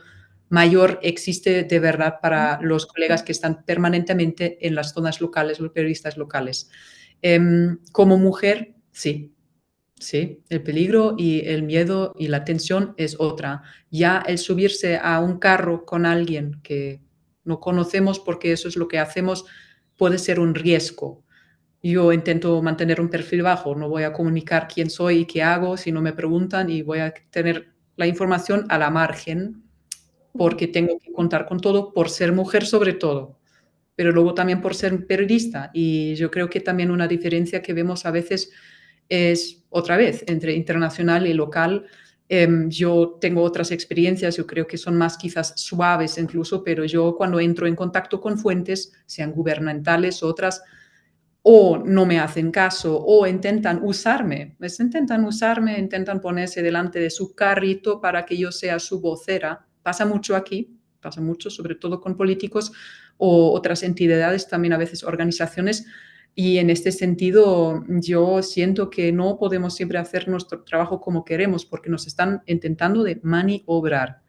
mayor existe de verdad para los colegas que están permanentemente en las zonas locales, los periodistas locales. Como mujer, sí, sí, el peligro y el miedo y la tensión es otra. Ya el subirse a un carro con alguien que no conocemos, porque eso es lo que hacemos, puede ser un riesgo. Yo intento mantener un perfil bajo, no voy a comunicar quién soy y qué hago si no me preguntan, y voy a tener la información a la margen porque tengo que contar con todo por ser mujer sobre todo, pero luego también por ser periodista. Y yo creo que también una diferencia que vemos a veces es otra vez entre internacional y local. Yo tengo otras experiencias, yo creo que son más quizás suaves incluso, pero yo cuando entro en contacto con fuentes, sean gubernamentales o otras, o no me hacen caso o intentan usarme, intentan ponerse delante de su carrito para que yo sea su vocera. Pasa mucho aquí, pasa mucho, sobre todo con políticos o otras entidades, también a veces organizaciones, y en este sentido yo siento que no podemos siempre hacer nuestro trabajo como queremos porque nos están intentando de maniobrar.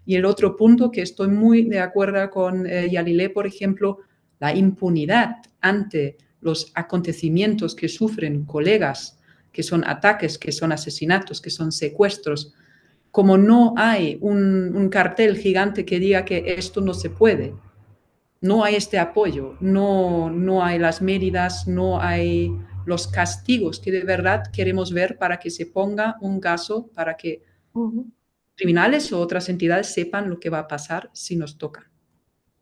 Y el otro punto que estoy muy de acuerdo con Yalilé, por ejemplo, la impunidad ante los acontecimientos que sufren colegas, que son ataques, que son asesinatos, que son secuestros. Como no hay un cartel gigante que diga que esto no se puede, no hay este apoyo, no hay las medidas, no hay los castigos que de verdad queremos ver para que se ponga un caso, para que criminales o otras entidades sepan lo que va a pasar si nos toca.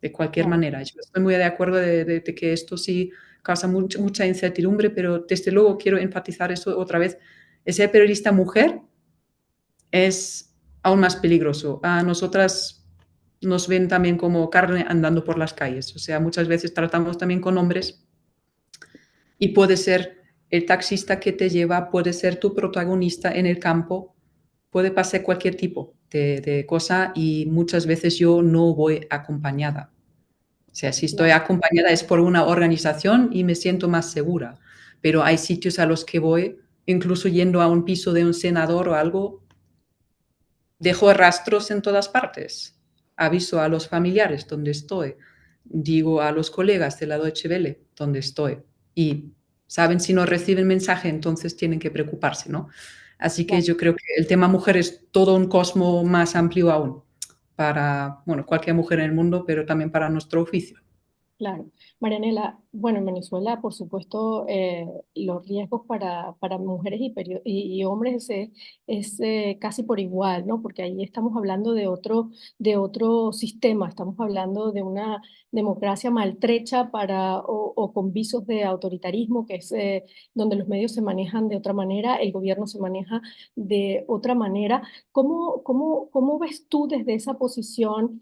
De cualquier Claro. manera. Yo estoy muy de acuerdo de que esto sí causa mucha incertidumbre, pero desde luego quiero enfatizar eso otra vez. Ser periodista mujer es aún más peligroso. A nosotras nos ven también como carne andando por las calles. O sea, muchas veces tratamos también con hombres y puede ser el taxista que te lleva, puede ser tu protagonista en el campo, puede pasar cualquier tipo de cosa, y muchas veces yo no voy acompañada. O sea, si estoy acompañada es por una organización y me siento más segura, pero hay sitios a los que voy, incluso yendo a un piso de un senador o algo, dejo rastros en todas partes. Aviso a los familiares donde estoy, digo a los colegas de la Deutsche Welle donde estoy, y saben si no reciben mensaje, entonces tienen que preocuparse, ¿no? Así que yo creo que el tema mujer es todo un cosmo más amplio aún para, bueno, cualquier mujer en el mundo, pero también para nuestro oficio. Claro. Marianela, bueno, en Venezuela, por supuesto, los riesgos para mujeres y hombres es casi por igual, ¿no? Porque ahí estamos hablando de otro sistema, estamos hablando de una democracia maltrecha o con visos de autoritarismo, que es donde los medios se manejan de otra manera, el gobierno se maneja de otra manera. ¿Cómo ves tú desde esa posición?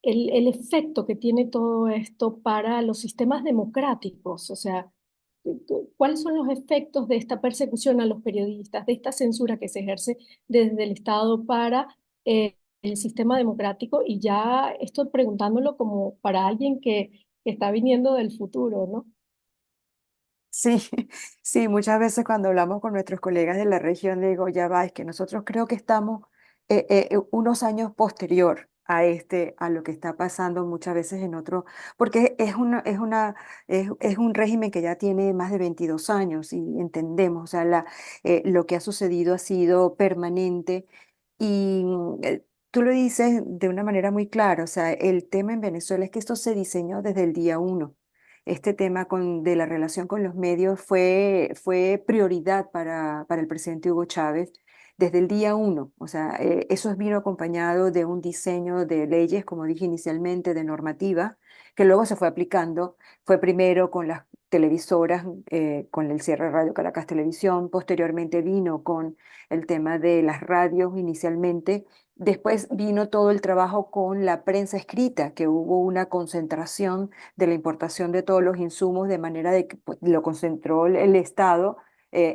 El efecto que tiene todo esto para los sistemas democráticos, o sea, ¿cuáles son los efectos de esta persecución a los periodistas, de esta censura que se ejerce desde el Estado para el sistema democrático? Y ya estoy preguntándolo como para alguien que está viniendo del futuro, ¿no? Sí, sí, muchas veces cuando hablamos con nuestros colegas de la región, digo, ya va, es que nosotros creo que estamos unos años posterior a lo que está pasando muchas veces en otro, porque es un régimen que ya tiene más de 22 años y entendemos, o sea, lo que ha sucedido ha sido permanente y tú lo dices de una manera muy clara, o sea, el tema en Venezuela es que esto se diseñó desde el día uno. Este tema de la relación con los medios fue prioridad para el presidente Hugo Chávez desde el día uno. O sea, eso vino acompañado de un diseño de leyes, como dije inicialmente, de normativa, que luego se fue aplicando. Fue primero con las televisoras, con el cierre de Radio Caracas Televisión, posteriormente vino con el tema de las radios inicialmente. Después vino todo el trabajo con la prensa escrita, que hubo una concentración de la importación de todos los insumos, de manera de que pues, lo concentró el Estado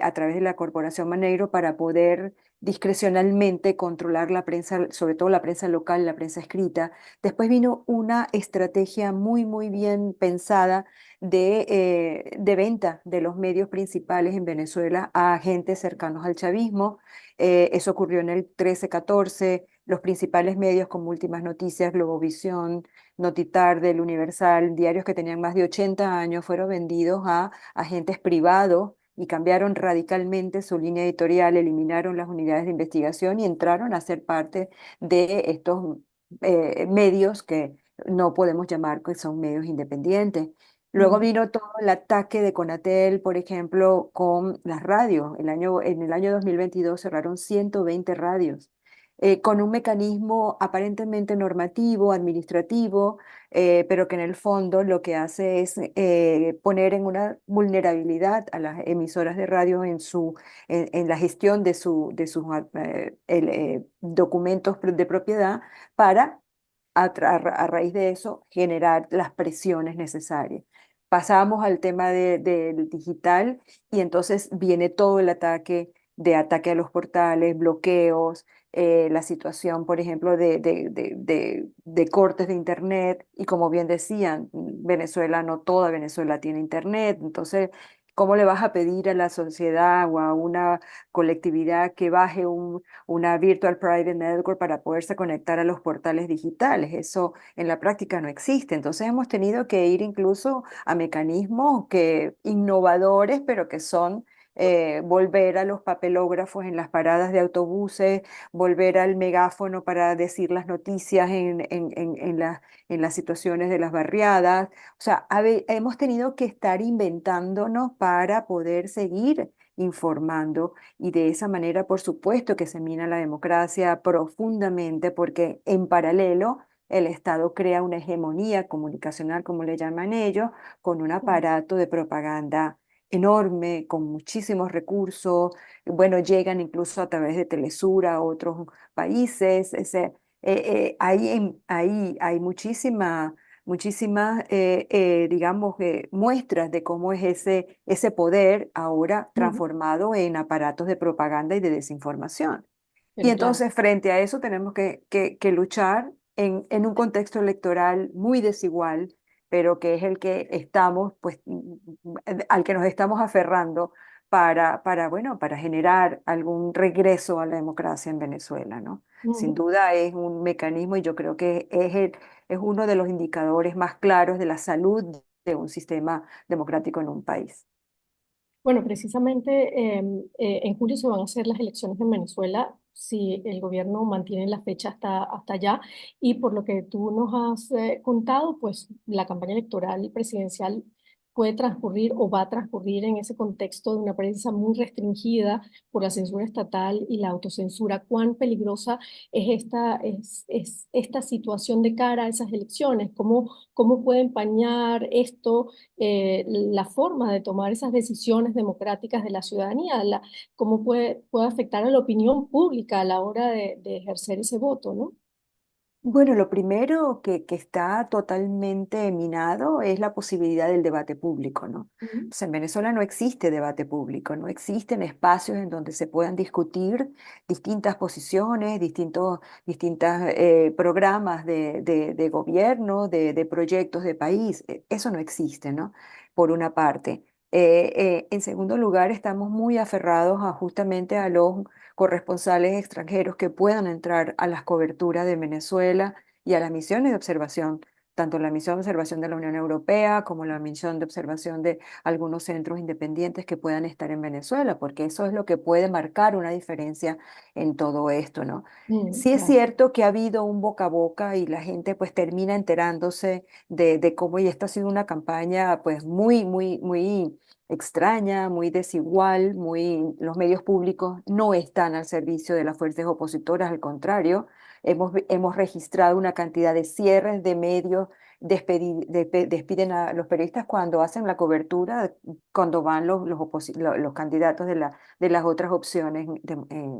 a través de la Corporación Maneiro para poder discrecionalmente controlar la prensa, sobre todo la prensa local, la prensa escrita. Después vino una estrategia muy, muy bien pensada de venta de los medios principales en Venezuela a agentes cercanos al chavismo. Eso ocurrió en el 13-14. Los principales medios como Últimas Noticias, Globovisión, Notitarde, El Universal, diarios que tenían más de 80 años, fueron vendidos a agentes privados y cambiaron radicalmente su línea editorial, eliminaron las unidades de investigación y entraron a ser parte de estos medios que no podemos llamar que son medios independientes. Luego Mm, vino todo el ataque de Conatel, por ejemplo, con las radios. En el año 2022 cerraron 120 radios con un mecanismo aparentemente normativo, administrativo, pero que en el fondo lo que hace es poner en una vulnerabilidad a las emisoras de radio en la gestión de sus documentos de propiedad para, a raíz de eso, generar las presiones necesarias. Pasamos al tema del digital y entonces viene todo el ataque a los portales, bloqueos, la situación, por ejemplo, de cortes de Internet. Y como bien decían, Venezuela, no toda Venezuela tiene Internet. Entonces, ¿cómo le vas a pedir a la sociedad o a una colectividad que baje una Virtual Private Network para poderse conectar a los portales digitales? Eso en la práctica no existe. Entonces, hemos tenido que ir incluso a mecanismos innovadores, pero que son volver a los papelógrafos en las paradas de autobuses, volver al megáfono para decir las noticias en las situaciones de las barriadas. O sea, hemos tenido que estar inventándonos para poder seguir informando y de esa manera, por supuesto, que se mina la democracia profundamente porque en paralelo el Estado crea una hegemonía comunicacional, como le llaman ellos, con un mm, aparato de propaganda enorme, con muchísimos recursos, bueno, llegan incluso a través de Telesur a otros países, ahí hay muchísimas, digamos, muestras de cómo es ese poder ahora mm, transformado en aparatos de propaganda y de desinformación. Y pero claro. entonces, frente a eso, tenemos que luchar en un contexto electoral muy desigual, pero que es el que estamos, pues, al que nos estamos aferrando bueno, para generar algún regreso a la democracia en Venezuela, ¿no? Sin Ujú. duda es un mecanismo y yo creo que es uno de los indicadores más claros de la salud de un sistema democrático en un país. Bueno, precisamente en julio se van a hacer las elecciones en Venezuela. si el gobierno mantiene la fecha hasta allá. Y por lo que tú nos has contado, pues la campaña electoral presidencial puede transcurrir o va a transcurrir en ese contexto de una prensa muy restringida por la censura estatal y la autocensura. ¿Cuán peligrosa es esta situación de cara a esas elecciones? ¿Cómo puede empañar esto la forma de tomar esas decisiones democráticas de la ciudadanía? ¿Cómo puede afectar a la opinión pública a la hora de ejercer ese voto, ¿no? Bueno, lo primero que está totalmente minado es la posibilidad del debate público, ¿no? Ujú. Pues en Venezuela no existe debate público, no existen espacios en donde se puedan discutir distintas posiciones, distintas programas de gobierno, de proyectos de país. Eso no existe, ¿no? Por una parte. En segundo lugar, estamos muy aferrados justamente a los corresponsales extranjeros que puedan entrar a las coberturas de Venezuela y a las misiones de observación, tanto la misión de observación de la Unión Europea como la misión de observación de algunos centros independientes que puedan estar en Venezuela, porque eso es lo que puede marcar una diferencia en todo esto, ¿no? Sí es Claro. cierto que ha habido un boca a boca y la gente pues termina enterándose de cómo, y esta ha sido una campaña pues muy extraña, muy desigual, los medios públicos no están al servicio de las fuerzas opositoras, al contrario, hemos registrado una cantidad de cierres de medios, despiden a los periodistas cuando hacen la cobertura, cuando van los candidatos de las otras opciones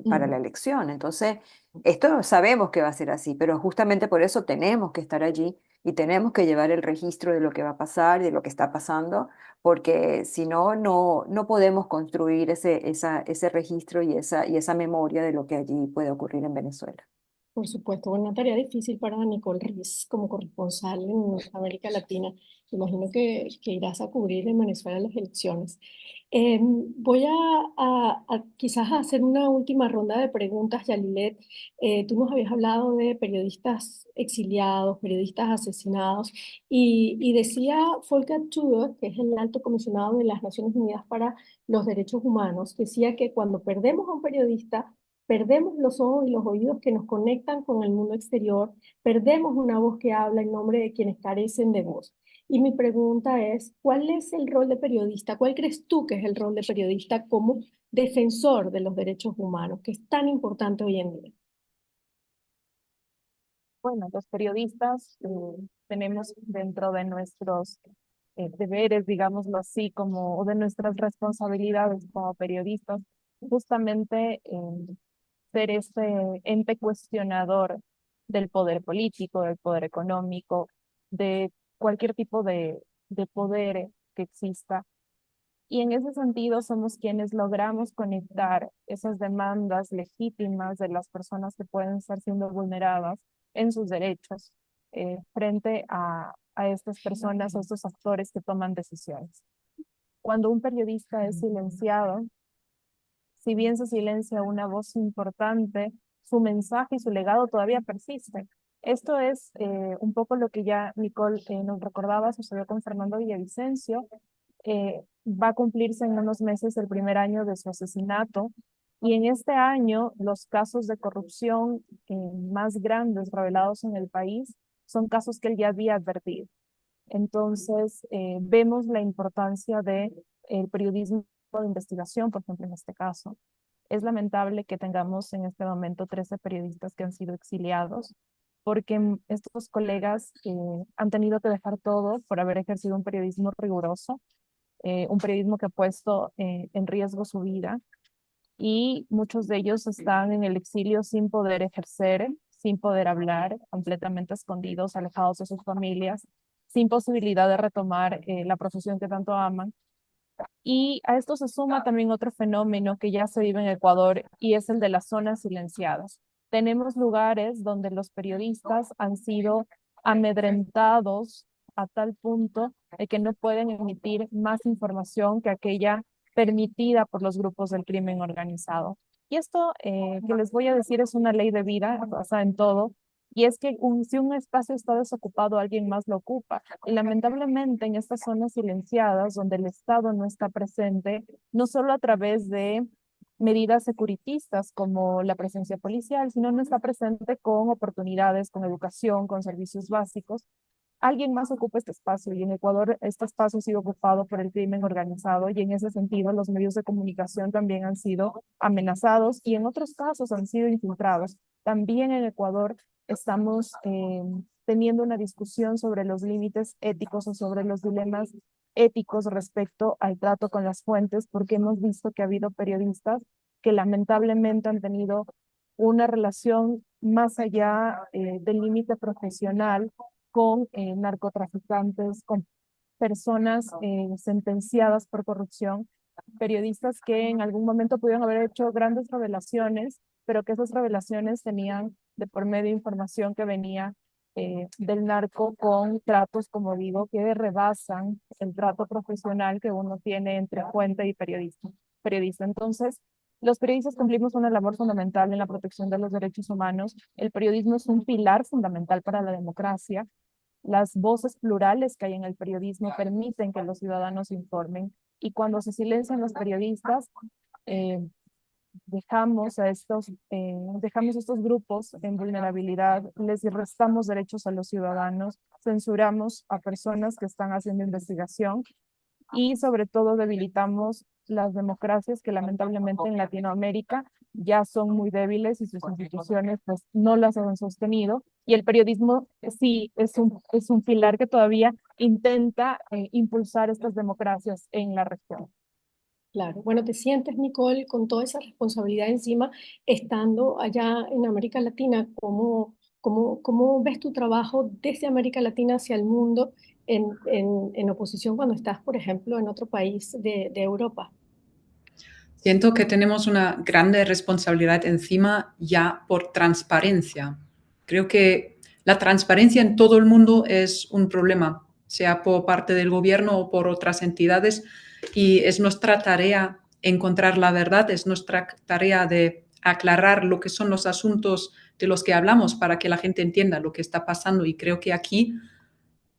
para la Mm. elección. Entonces, esto sabemos que va a ser así, pero justamente por eso tenemos que estar allí y tenemos que llevar el registro de lo que va a pasar, de lo que está pasando, porque si no, no podemos construir ese registro y esa memoria de lo que allí puede ocurrir en Venezuela. Por supuesto, una tarea difícil para Nicole Riz como corresponsal en América Latina. Imagino que irás a cubrir en Venezuela las elecciones. Voy a quizás hacer una última ronda de preguntas, Yalilet. Tú nos habías hablado de periodistas exiliados, periodistas asesinados, y decía Volker Turk, que es el alto comisionado de las Naciones Unidas para los Derechos Humanos, decía que cuando perdemos a un periodista, perdemos los ojos y los oídos que nos conectan con el mundo exterior, perdemos una voz que habla en nombre de quienes carecen de voz. Y mi pregunta es, ¿cuál es el rol de periodista? ¿Cuál crees tú que es el rol de periodista como defensor de los derechos humanos, que es tan importante hoy en día? Bueno, los periodistas tenemos dentro de nuestros deberes, digámoslo así, o de nuestras responsabilidades como periodistas, justamente ser ese ente cuestionador del poder político, del poder económico, de cualquier tipo de poder que exista. Y en ese sentido somos quienes logramos conectar esas demandas legítimas de las personas que pueden estar siendo vulneradas en sus derechos frente a estas personas, a estos actores que toman decisiones. Cuando un periodista es silenciado, si bien se silencia una voz importante, su mensaje y su legado todavía persisten. Esto es un poco lo que ya Nicole nos recordaba, sucedió con Fernando Villavicencio. Va a cumplirse en unos meses el primer año de su asesinato y en este año los casos de corrupción más grandes revelados en el país son casos que él ya había advertido. Entonces, vemos la importancia del periodismo de investigación, por ejemplo, en este caso. Es lamentable que tengamos en este momento 13 periodistas que han sido exiliados, porque estos colegas han tenido que dejar todo por haber ejercido un periodismo riguroso, un periodismo que ha puesto en riesgo su vida, y muchos de ellos están en el exilio sin poder ejercer, sin poder hablar, completamente escondidos, alejados de sus familias, sin posibilidad de retomar la profesión que tanto aman. Y a esto se suma también otro fenómeno que ya se vive en Ecuador y es el de las zonas silenciadas. Tenemos lugares donde los periodistas han sido amedrentados a tal punto de que no pueden emitir más información que aquella permitida por los grupos del crimen organizado. Y esto que les voy a decir es una ley de vida, pasa en todo, y es que si un espacio está desocupado, alguien más lo ocupa. Y lamentablemente en estas zonas silenciadas, donde el Estado no está presente, no solo a través de medidas securitistas como la presencia policial, sino no está presente con oportunidades, con educación, con servicios básicos. Alguien más ocupa este espacio y en Ecuador este espacio ha sido ocupado por el crimen organizado y en ese sentido los medios de comunicación también han sido amenazados y en otros casos han sido infiltrados. También en Ecuador estamos teniendo una discusión sobre los límites éticos o sobre los dilemas éticos respecto al trato con las fuentes, porque hemos visto que ha habido periodistas que lamentablemente han tenido una relación más allá del límite profesional con narcotraficantes, con personas sentenciadas por corrupción, periodistas que en algún momento pudieron haber hecho grandes revelaciones, pero que esas revelaciones tenían de por medio información que venía del narco con tratos, como digo, que rebasan el trato profesional que uno tiene entre fuente y periodista. Entonces, los periodistas cumplimos una labor fundamental en la protección de los derechos humanos. El periodismo es un pilar fundamental para la democracia. Las voces plurales que hay en el periodismo permiten que los ciudadanos informen y cuando se silencian los periodistas, eh, dejamos estos grupos en vulnerabilidad, les restamos derechos a los ciudadanos, censuramos a personas que están haciendo investigación y sobre todo debilitamos las democracias que lamentablemente en Latinoamérica ya son muy débiles y sus instituciones pues no las han sostenido y el periodismo sí es un pilar que todavía intenta impulsar estas democracias en la región. Claro. Bueno, ¿te sientes, Nicole, con toda esa responsabilidad encima, estando allá en América Latina? ¿Cómo ves tu trabajo desde América Latina hacia el mundo en oposición cuando estás, por ejemplo, en otro país de Europa? Siento que tenemos una grande responsabilidad encima ya por transparencia. Creo que la transparencia en todo el mundo es un problema, sea por parte del gobierno o por otras entidades, y es nuestra tarea encontrar la verdad, es nuestra tarea de aclarar lo que son los asuntos de los que hablamos para que la gente entienda lo que está pasando. Y creo que aquí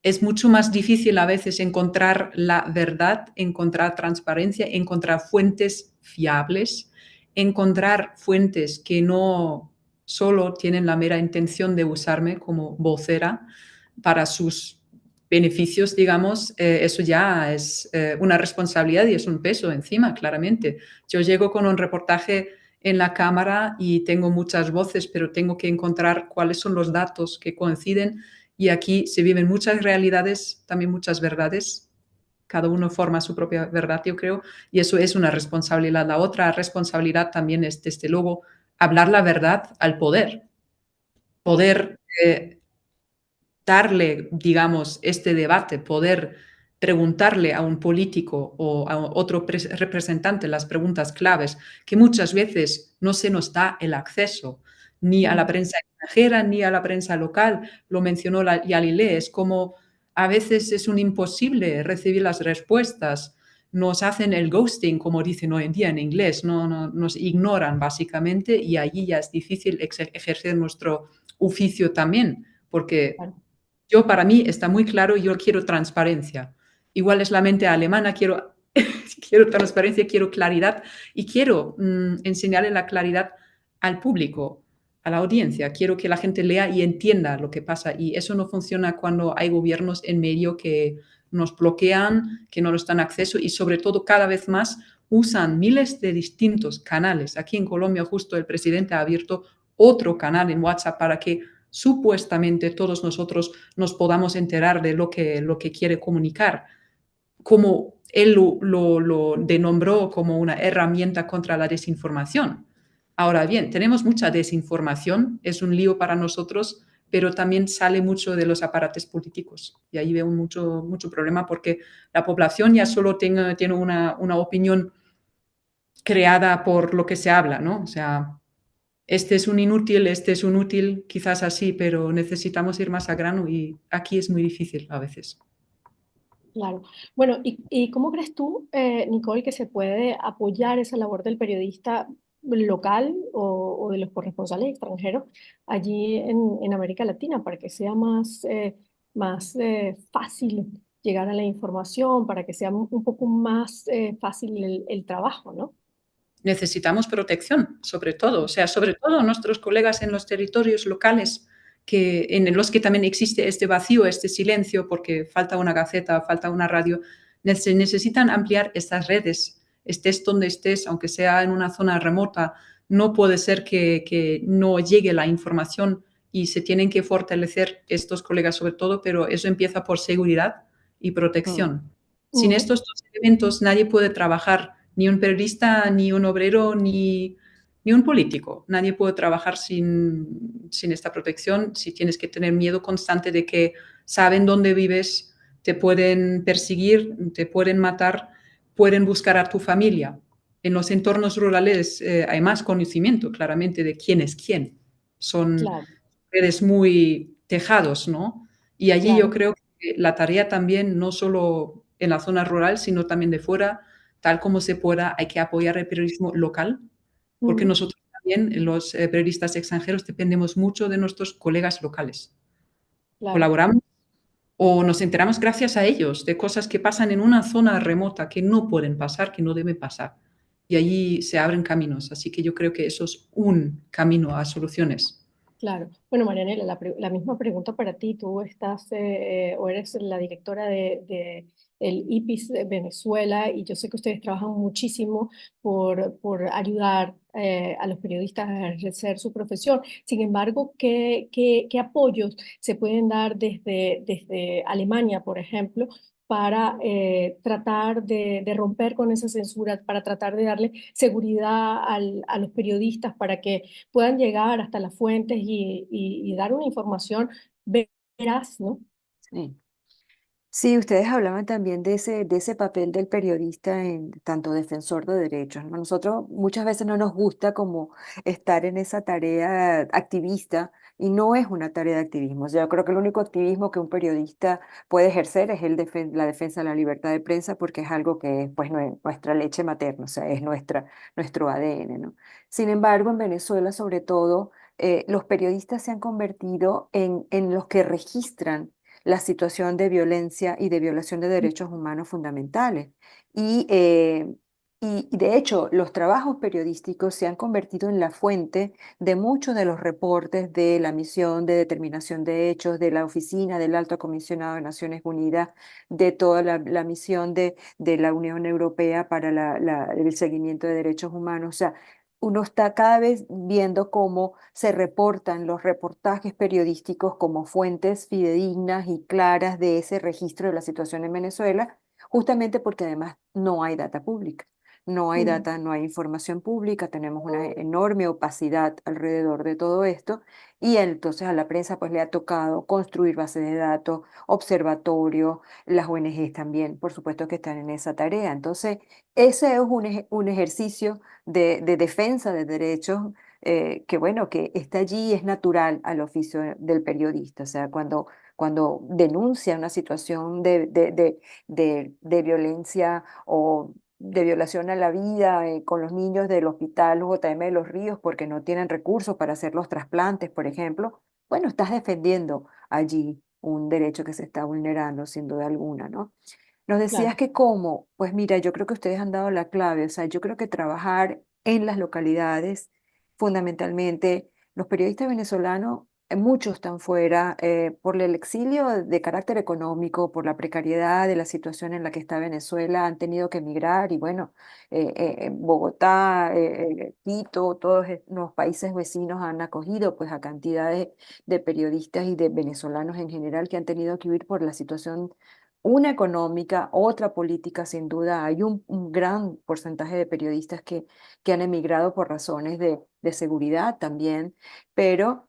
es mucho más difícil a veces encontrar la verdad, encontrar transparencia, encontrar fuentes fiables, encontrar fuentes que no solo tienen la mera intención de usarme como vocera para sus beneficios, digamos. Eso ya es una responsabilidad y es un peso encima, claramente. Yo llego con un reportaje en la cámara y tengo muchas voces, pero tengo que encontrar cuáles son los datos que coinciden y aquí se viven muchas realidades, también muchas verdades. Cada uno forma su propia verdad, yo creo, y eso es una responsabilidad. La otra responsabilidad también es, desde luego, hablar la verdad al poder. Poder darle, digamos, este debate, poder preguntarle a un político o a otro representante las preguntas claves, que muchas veces no se nos da el acceso ni a la prensa extranjera ni a la prensa local. Lo mencionó Yalile, es como a veces es un imposible recibir las respuestas. Nos hacen el ghosting, como dicen hoy en día en inglés, nos ignoran básicamente y allí ya es difícil ejercer nuestro oficio también, porque yo, para mí, está muy claro, yo quiero transparencia. Igual es la mente alemana, quiero, quiero transparencia, quiero claridad y quiero enseñarle la claridad al público, a la audiencia. Quiero que la gente lea y entienda lo que pasa y eso no funciona cuando hay gobiernos en medio que nos bloquean, que no nos dan acceso y sobre todo cada vez más usan miles de distintos canales. Aquí en Colombia justo el presidente ha abierto otro canal en WhatsApp para que supuestamente todos nosotros nos podamos enterar de lo que quiere comunicar, como él lo denombró como una herramienta contra la desinformación. Ahora bien, tenemos mucha desinformación, es un lío para nosotros, pero también sale mucho de los aparatos políticos. Y ahí veo mucho problema porque la población ya solo tiene una opinión creada por lo que se habla, ¿no? O sea, este es un inútil, este es un útil, quizás así, pero necesitamos ir más a grano y aquí es muy difícil a veces. Claro. Bueno, ¿y cómo crees tú, Nicole, que se puede apoyar esa labor del periodista local o de los corresponsales extranjeros allí en América Latina para que sea más fácil llegar a la información, para que sea un poco más fácil el trabajo, ¿no? necesitamos protección, sobre todo. O sea, sobre todo nuestros colegas en los territorios locales en los que también existe este vacío, este silencio, porque falta una gaceta, falta una radio, necesitan ampliar estas redes. Estés donde estés, aunque sea en una zona remota, no puede ser que no llegue la información y se tienen que fortalecer estos colegas sobre todo, pero eso empieza por seguridad y Mm. protección. Sin Mm, estos dos elementos nadie puede trabajar, ni un periodista, ni un obrero, ni un político. Nadie puede trabajar sin esta protección, si tienes que tener miedo constante de que saben dónde vives, te pueden perseguir, te pueden matar, pueden buscar a tu familia. En los entornos rurales hay más conocimiento, claramente, de quién es quién. Son claro, redes muy tejados, ¿no? Y allí yo claro. creo que la tarea también, no solo en la zona rural, sino también de fuera, tal como se pueda, hay que apoyar el periodismo local, porque Mm, nosotros también, los periodistas extranjeros, dependemos mucho de nuestros colegas locales. claro. Colaboramos o nos enteramos gracias a ellos de cosas que pasan en una zona remota que no pueden pasar, que no deben pasar. Y allí se abren caminos. Así que yo creo que eso es un camino a soluciones. Claro. Bueno, Marianela, la misma pregunta para ti. Tú estás o eres la directora de el IPIS de Venezuela y yo sé que ustedes trabajan muchísimo por ayudar a los periodistas a ejercer su profesión. Sin embargo, ¿qué apoyos se pueden dar desde Alemania, por ejemplo, para tratar de romper con esa censura, para tratar de darle seguridad a los periodistas para que puedan llegar hasta las fuentes y dar una información veraz, ¿no? Sí. Sí, ustedes hablaban también de ese papel del periodista en tanto defensor de derechos, ¿no? Nosotros muchas veces no nos gusta como estar en esa tarea activista y no es una tarea de activismo. O sea, yo creo que el único activismo que un periodista puede ejercer es la defensa de la libertad de prensa porque es algo que es pues, nuestra leche materna, o sea, es nuestro ADN, ¿no? Sin embargo, en Venezuela, sobre todo, los periodistas se han convertido en los que registran la situación de violencia y de violación de derechos humanos fundamentales. Y, eh, y de hecho, los trabajos periodísticos se han convertido en la fuente de muchos de los reportes de la misión de determinación de hechos, de la oficina del Alto Comisionado de Naciones Unidas, de toda la misión de la Unión Europea para el seguimiento de derechos humanos. O sea, uno está cada vez viendo cómo se reportan los reportajes periodísticos como fuentes fidedignas y claras de ese registro de la situación en Venezuela, justamente porque además no hay data pública. No hay Mm, data, no hay información pública, tenemos una enorme opacidad alrededor de todo esto y entonces a la prensa pues le ha tocado construir bases de datos, observatorios, las ONGs también, por supuesto que están en esa tarea. Entonces, ese es un ejercicio de defensa de derechos que bueno, que está allí, es natural al oficio del periodista. O sea, cuando denuncia una situación de violencia o de violación a la vida con los niños del hospital JM de los Ríos porque no tienen recursos para hacer los trasplantes, por ejemplo, bueno, estás defendiendo allí un derecho que se está vulnerando, sin duda alguna, ¿no? Nos decías claro. que cómo, pues mira, yo creo que ustedes han dado la clave, o sea, yo creo que trabajar en las localidades, fundamentalmente, los periodistas venezolanos, muchos están fuera por el exilio de carácter económico, por la precariedad de la situación en la que está Venezuela, han tenido que emigrar y bueno, Bogotá, Quito, los países vecinos han acogido pues a cantidades de periodistas y de venezolanos en general que han tenido que huir por la situación una económica, otra política, sin duda. Hay un gran porcentaje de periodistas que han emigrado por razones de seguridad también, pero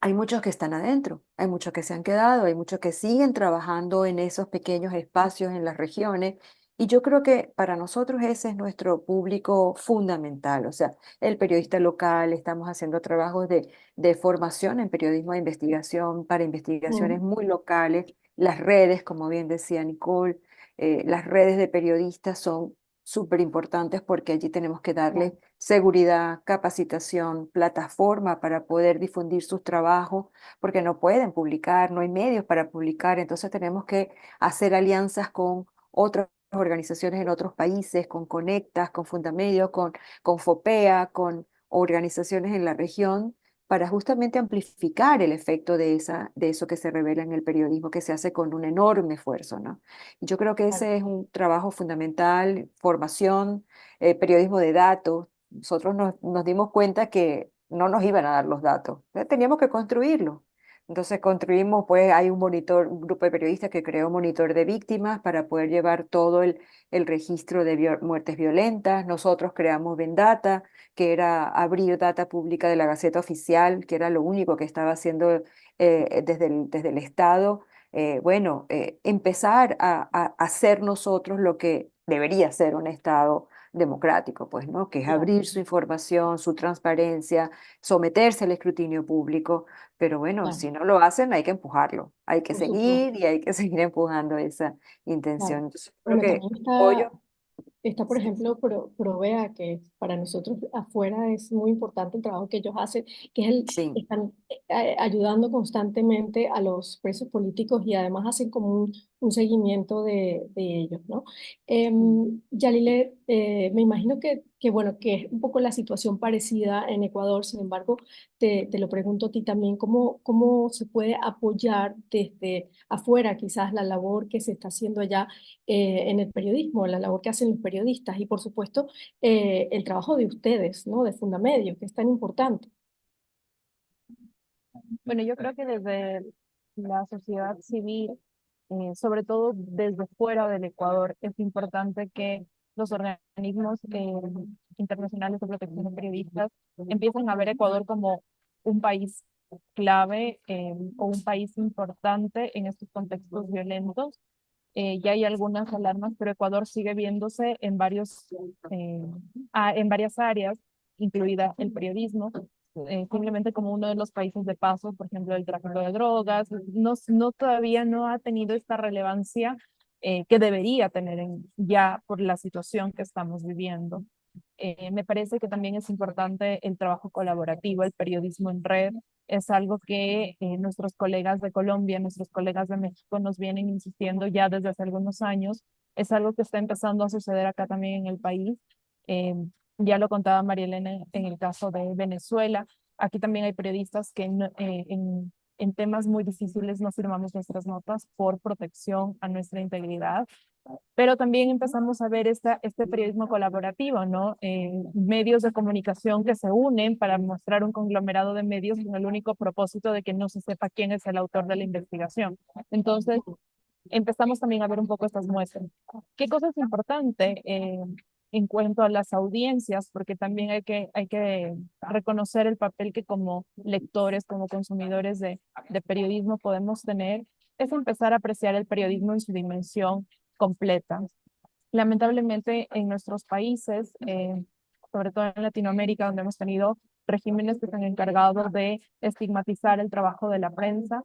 hay muchos que están adentro, hay muchos que se han quedado, hay muchos que siguen trabajando en esos pequeños espacios en las regiones. Y yo creo que para nosotros ese es nuestro público fundamental, o sea, el periodista local, estamos haciendo trabajos de formación en periodismo de investigación para investigaciones Mm, muy locales, las redes, como bien decía Nicole, las redes de periodistas son súper importantes porque allí tenemos que darle claro, seguridad, capacitación, plataforma para poder difundir sus trabajos, porque no pueden publicar, no hay medios para publicar, entonces tenemos que hacer alianzas con otras organizaciones en otros países, con Conectas, con Fundamedios, con FOPEA, con organizaciones en la región, para justamente amplificar el efecto de eso que se revela en el periodismo, que se hace con un enorme esfuerzo, ¿no? Y yo creo que Claro, ese es un trabajo fundamental, formación, periodismo de datos. Nosotros nos dimos cuenta que no nos iban a dar los datos, teníamos que construirlos. Entonces construimos, pues hay un grupo de periodistas que creó un monitor de víctimas para poder llevar todo el registro de muertes violentas. Nosotros creamos Vendata, que era abrir data pública de la Gaceta Oficial, que era lo único que estaba haciendo desde el Estado. Bueno, empezar a hacer nosotros lo que debería ser un Estado democrático, pues, ¿no? Que es claro, abrir su información, su transparencia, someterse al escrutinio público. Pero bueno, claro, si no lo hacen, hay que empujarlo, hay que por supuesto, seguir y hay que seguir empujando esa intención. claro. Entonces, creo Bueno, que también apoyo. está, por ejemplo, Provea, que para nosotros afuera es muy importante el trabajo que ellos hacen, que es Sí, están ayudando constantemente a los presos políticos y además hacen como un seguimiento de ellos, ¿no? Yalile, me imagino bueno, que es un poco la situación parecida en Ecuador. Sin embargo, te lo pregunto a ti también, ¿cómo se puede apoyar desde afuera quizás la labor que se está haciendo allá en el periodismo, la labor que hacen los periodistas y por supuesto el trabajo de ustedes, ¿no? De Fundamedios, que es tan importante. Bueno, yo creo que desde la sociedad civil, sobre todo desde fuera del Ecuador, es importante que los organismos internacionales de protección de periodistas empiecen a ver Ecuador como un país clave o un país importante en estos contextos violentos. Ya hay algunas alarmas, pero Ecuador sigue viéndose eh, en varias áreas, incluida el periodismo, simplemente como uno de los países de paso, por ejemplo, el tráfico de drogas. Todavía no ha tenido esta relevancia que debería tener ya por la situación que estamos viviendo. Me parece que también es importante el trabajo colaborativo, el periodismo en red. Es algo que nuestros colegas de Colombia, nuestros colegas de México nos vienen insistiendo ya desde hace algunos años. Es algo que está empezando a suceder acá también en el país. Eh, ya lo contaba María Elena en el caso de Venezuela. Aquí también hay periodistas que en temas muy difíciles no firmamos nuestras notas por protección a nuestra integridad, pero también empezamos a ver este periodismo colaborativo, ¿no? Medios de comunicación que se unen para mostrar un conglomerado de medios con el único propósito de que no se sepa quién es el autor de la investigación. Entonces, empezamos también a ver un poco estas muestras. ¿Qué cosa es importante en cuanto a las audiencias? Porque también hay que reconocer el papel que como lectores, como consumidores de periodismo podemos tener, es empezar a apreciar el periodismo en su dimensión completa. Lamentablemente en nuestros países, sobre todo en Latinoamérica, donde hemos tenido regímenes que se han encargado de estigmatizar el trabajo de la prensa,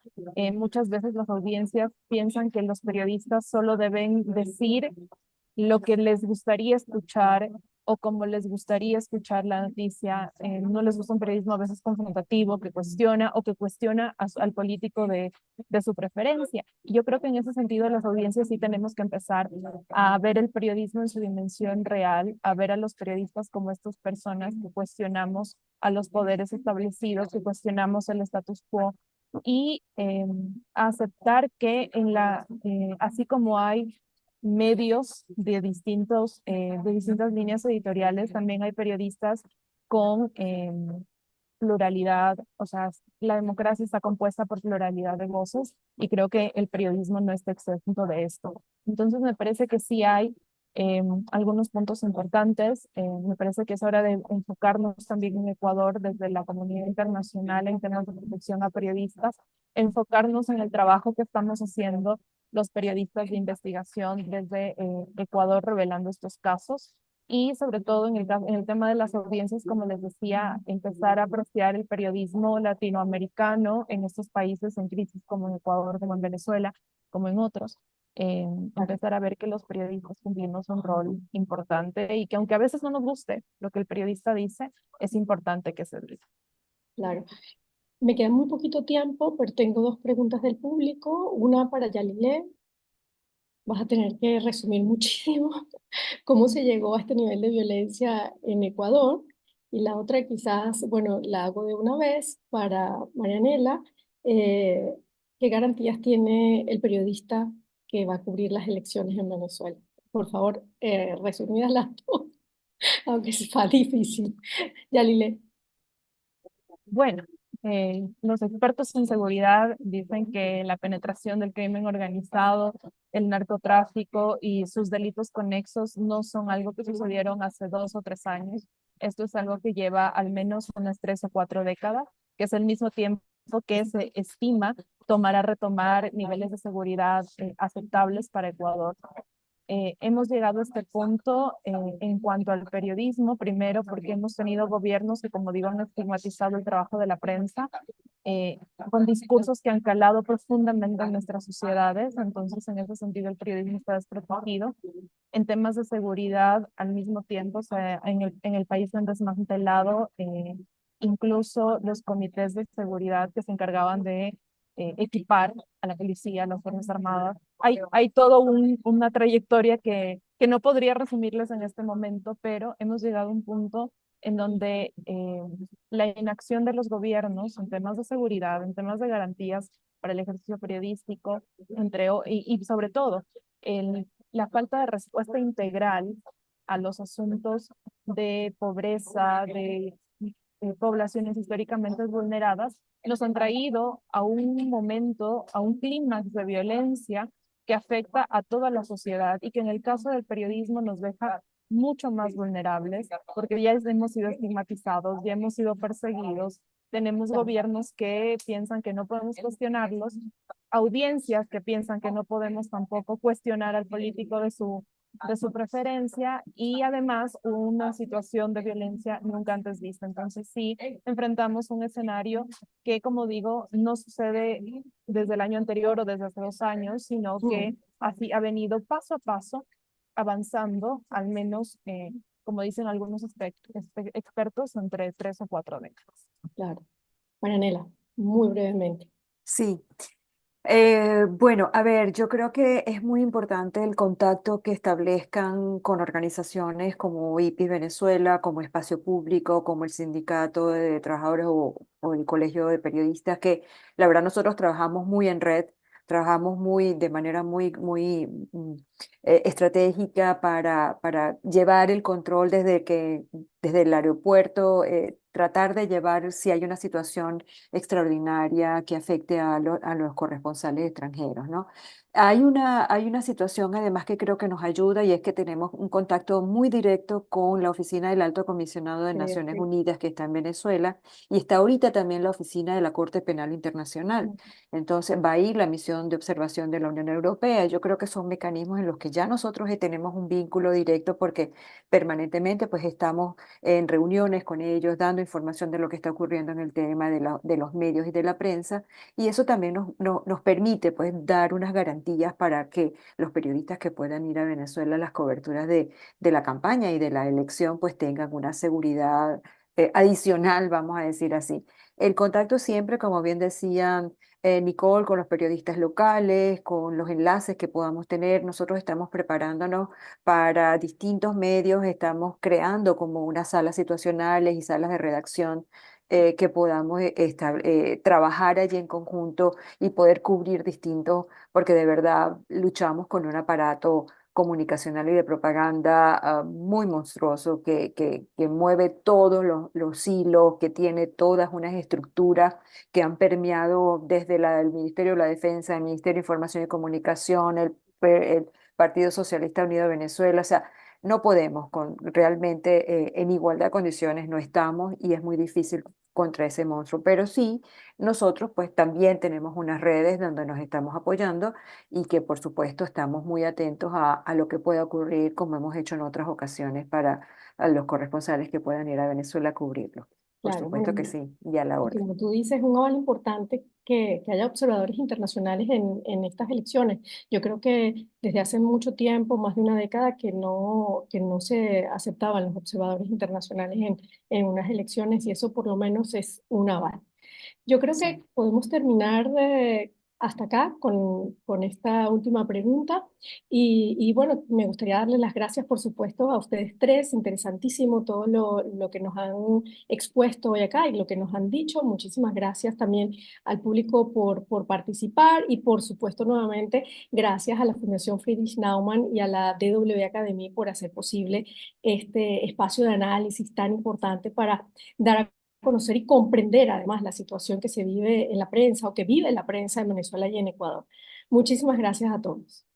muchas veces las audiencias piensan que los periodistas solo deben decir lo que les gustaría escuchar o como les gustaría escuchar la noticia. No les gusta un periodismo a veces confrontativo, que cuestiona o que cuestiona al político de su preferencia. Y yo creo que en ese sentido las audiencias sí tenemos que empezar a ver el periodismo en su dimensión real, a ver a los periodistas como estas personas que cuestionamos a los poderes establecidos, que cuestionamos el status quo y aceptar que así como hay medios de distintas líneas editoriales, también hay periodistas con pluralidad, o sea, la democracia está compuesta por pluralidad de voces y creo que el periodismo no está exento de esto. Entonces me parece que sí hay algunos puntos importantes. Me parece que es hora de enfocarnos también en Ecuador desde la comunidad internacional en temas de protección a periodistas, enfocarnos en el trabajo que estamos haciendo los periodistas de investigación desde Ecuador revelando estos casos y sobre todo en el tema de las audiencias, como les decía, empezar a apreciar el periodismo latinoamericano en estos países en crisis como en Ecuador, como en Venezuela, como en otros. Empezar a ver que los periodistas cumplimos un rol importante y que aunque a veces no nos guste lo que el periodista dice, es importante que se diga. Claro. Me queda muy poquito tiempo, pero tengo dos preguntas del público. Una para Yalile. vas a tener que resumir muchísimo cómo se llegó a este nivel de violencia en Ecuador. Y la otra quizás, bueno, la hago de una vez para Marianela. eh, ¿Qué garantías tiene el periodista que va a cubrir las elecciones en Venezuela? Por favor, resumidas las dos, aunque sea difícil. Yalile. Bueno, los expertos en seguridad dicen que la penetración del crimen organizado, el narcotráfico y sus delitos conexos no son algo que sucedieron hace 2 o 3 años. Esto es algo que lleva al menos unas 3 o 4 décadas, que es el mismo tiempo que se estima tomará retomar niveles de seguridad aceptables para Ecuador. Hemos llegado a este punto en cuanto al periodismo, primero porque hemos tenido gobiernos que, como digo, han estigmatizado el trabajo de la prensa eh, con discursos que han calado profundamente en nuestras sociedades. Entonces, en ese sentido, el periodismo está desprotegido. En temas de seguridad, al mismo tiempo, en el país se han desmantelado incluso los comités de seguridad que se encargaban de equipar a la policía, a las Fuerzas Armadas. Hay todo una trayectoria que no podría resumirles en este momento, pero hemos llegado a un punto en donde la inacción de los gobiernos en temas de seguridad, en temas de garantías para el ejercicio periodístico, y sobre todo la falta de respuesta integral a los asuntos de pobreza, de poblaciones históricamente vulneradas, nos han traído a un momento, a un clímax de violencia que afecta a toda la sociedad y que en el caso del periodismo nos deja mucho más vulnerables porque ya hemos sido estigmatizados, ya hemos sido perseguidos, tenemos gobiernos que piensan que no podemos cuestionarlos, audiencias que piensan que no podemos tampoco cuestionar al político de su preferencia y además una situación de violencia nunca antes vista. Entonces sí, enfrentamos un escenario que, como digo, no sucede desde el año anterior o desde hace 2 años, sino que así ha venido paso a paso avanzando, al menos, como dicen algunos expertos, entre 3 o 4 décadas. Claro. Marianela, muy brevemente. Sí. Bueno, a ver, yo creo que es muy importante el contacto que establezcan con organizaciones como IPI Venezuela, como Espacio Público, como el Sindicato de Trabajadores o el Colegio de Periodistas, que la verdad nosotros trabajamos muy en red, trabajamos de manera muy estratégica para llevar el control desde el aeropuerto, tratar de llevar si hay una situación extraordinaria que afecte a los corresponsales extranjeros, ¿no? Hay una situación además que creo que nos ayuda y es que tenemos un contacto muy directo con la oficina del Alto Comisionado de Naciones Sí. Unidas que está en Venezuela y está ahorita también la oficina de la Corte Penal Internacional. Entonces va a ir la misión de observación de la Unión Europea. Yo creo que son mecanismos en los que ya nosotros tenemos un vínculo directo porque permanentemente pues estamos en reuniones con ellos, dando información de lo que está ocurriendo en el tema de los medios y de la prensa, y eso también nos permite pues dar unas garantías para que los periodistas que puedan ir a Venezuela a las coberturas de la campaña y de la elección pues tengan una seguridad adicional, vamos a decir así. El contacto siempre, como bien decía Nicole, con los periodistas locales, con los enlaces que podamos tener. Nosotros estamos preparándonos para distintos medios, estamos creando como unas salas situacionales y salas de redacción que podamos trabajar allí en conjunto y poder cubrir distintos, porque de verdad luchamos con un aparato comunicacional y de propaganda muy monstruoso que mueve todos los hilos, que tiene todas unas estructuras que han permeado desde el Ministerio de la Defensa, el Ministerio de Información y Comunicación, el Partido Socialista Unido de Venezuela. O sea, no podemos, realmente en igualdad de condiciones no estamos y es muy difícil contra ese monstruo. Pero sí, nosotros pues también tenemos unas redes donde nos estamos apoyando y que por supuesto estamos muy atentos a lo que pueda ocurrir, como hemos hecho en otras ocasiones para a los corresponsales que puedan ir a Venezuela a cubrirlo. Por Claro, bueno, supuesto que sí, y a la y orden. como tú dices, es un aval importante que haya observadores internacionales en estas elecciones. Yo creo que desde hace mucho tiempo, más de una década, que no se aceptaban los observadores internacionales en unas elecciones y eso por lo menos es un aval. Yo creo Sí. que podemos terminar hasta acá con esta última pregunta. Y bueno, me gustaría darles las gracias, por supuesto, a ustedes tres. Interesantísimo todo lo que nos han expuesto hoy acá y lo que nos han dicho. Muchísimas gracias también al público por participar y, por supuesto, nuevamente, gracias a la Fundación Friedrich Naumann y a la DW Academy por hacer posible este espacio de análisis tan importante para dar a conocer y comprender además la situación que se vive en la prensa o que vive la prensa en Venezuela y en Ecuador. Muchísimas gracias a todos.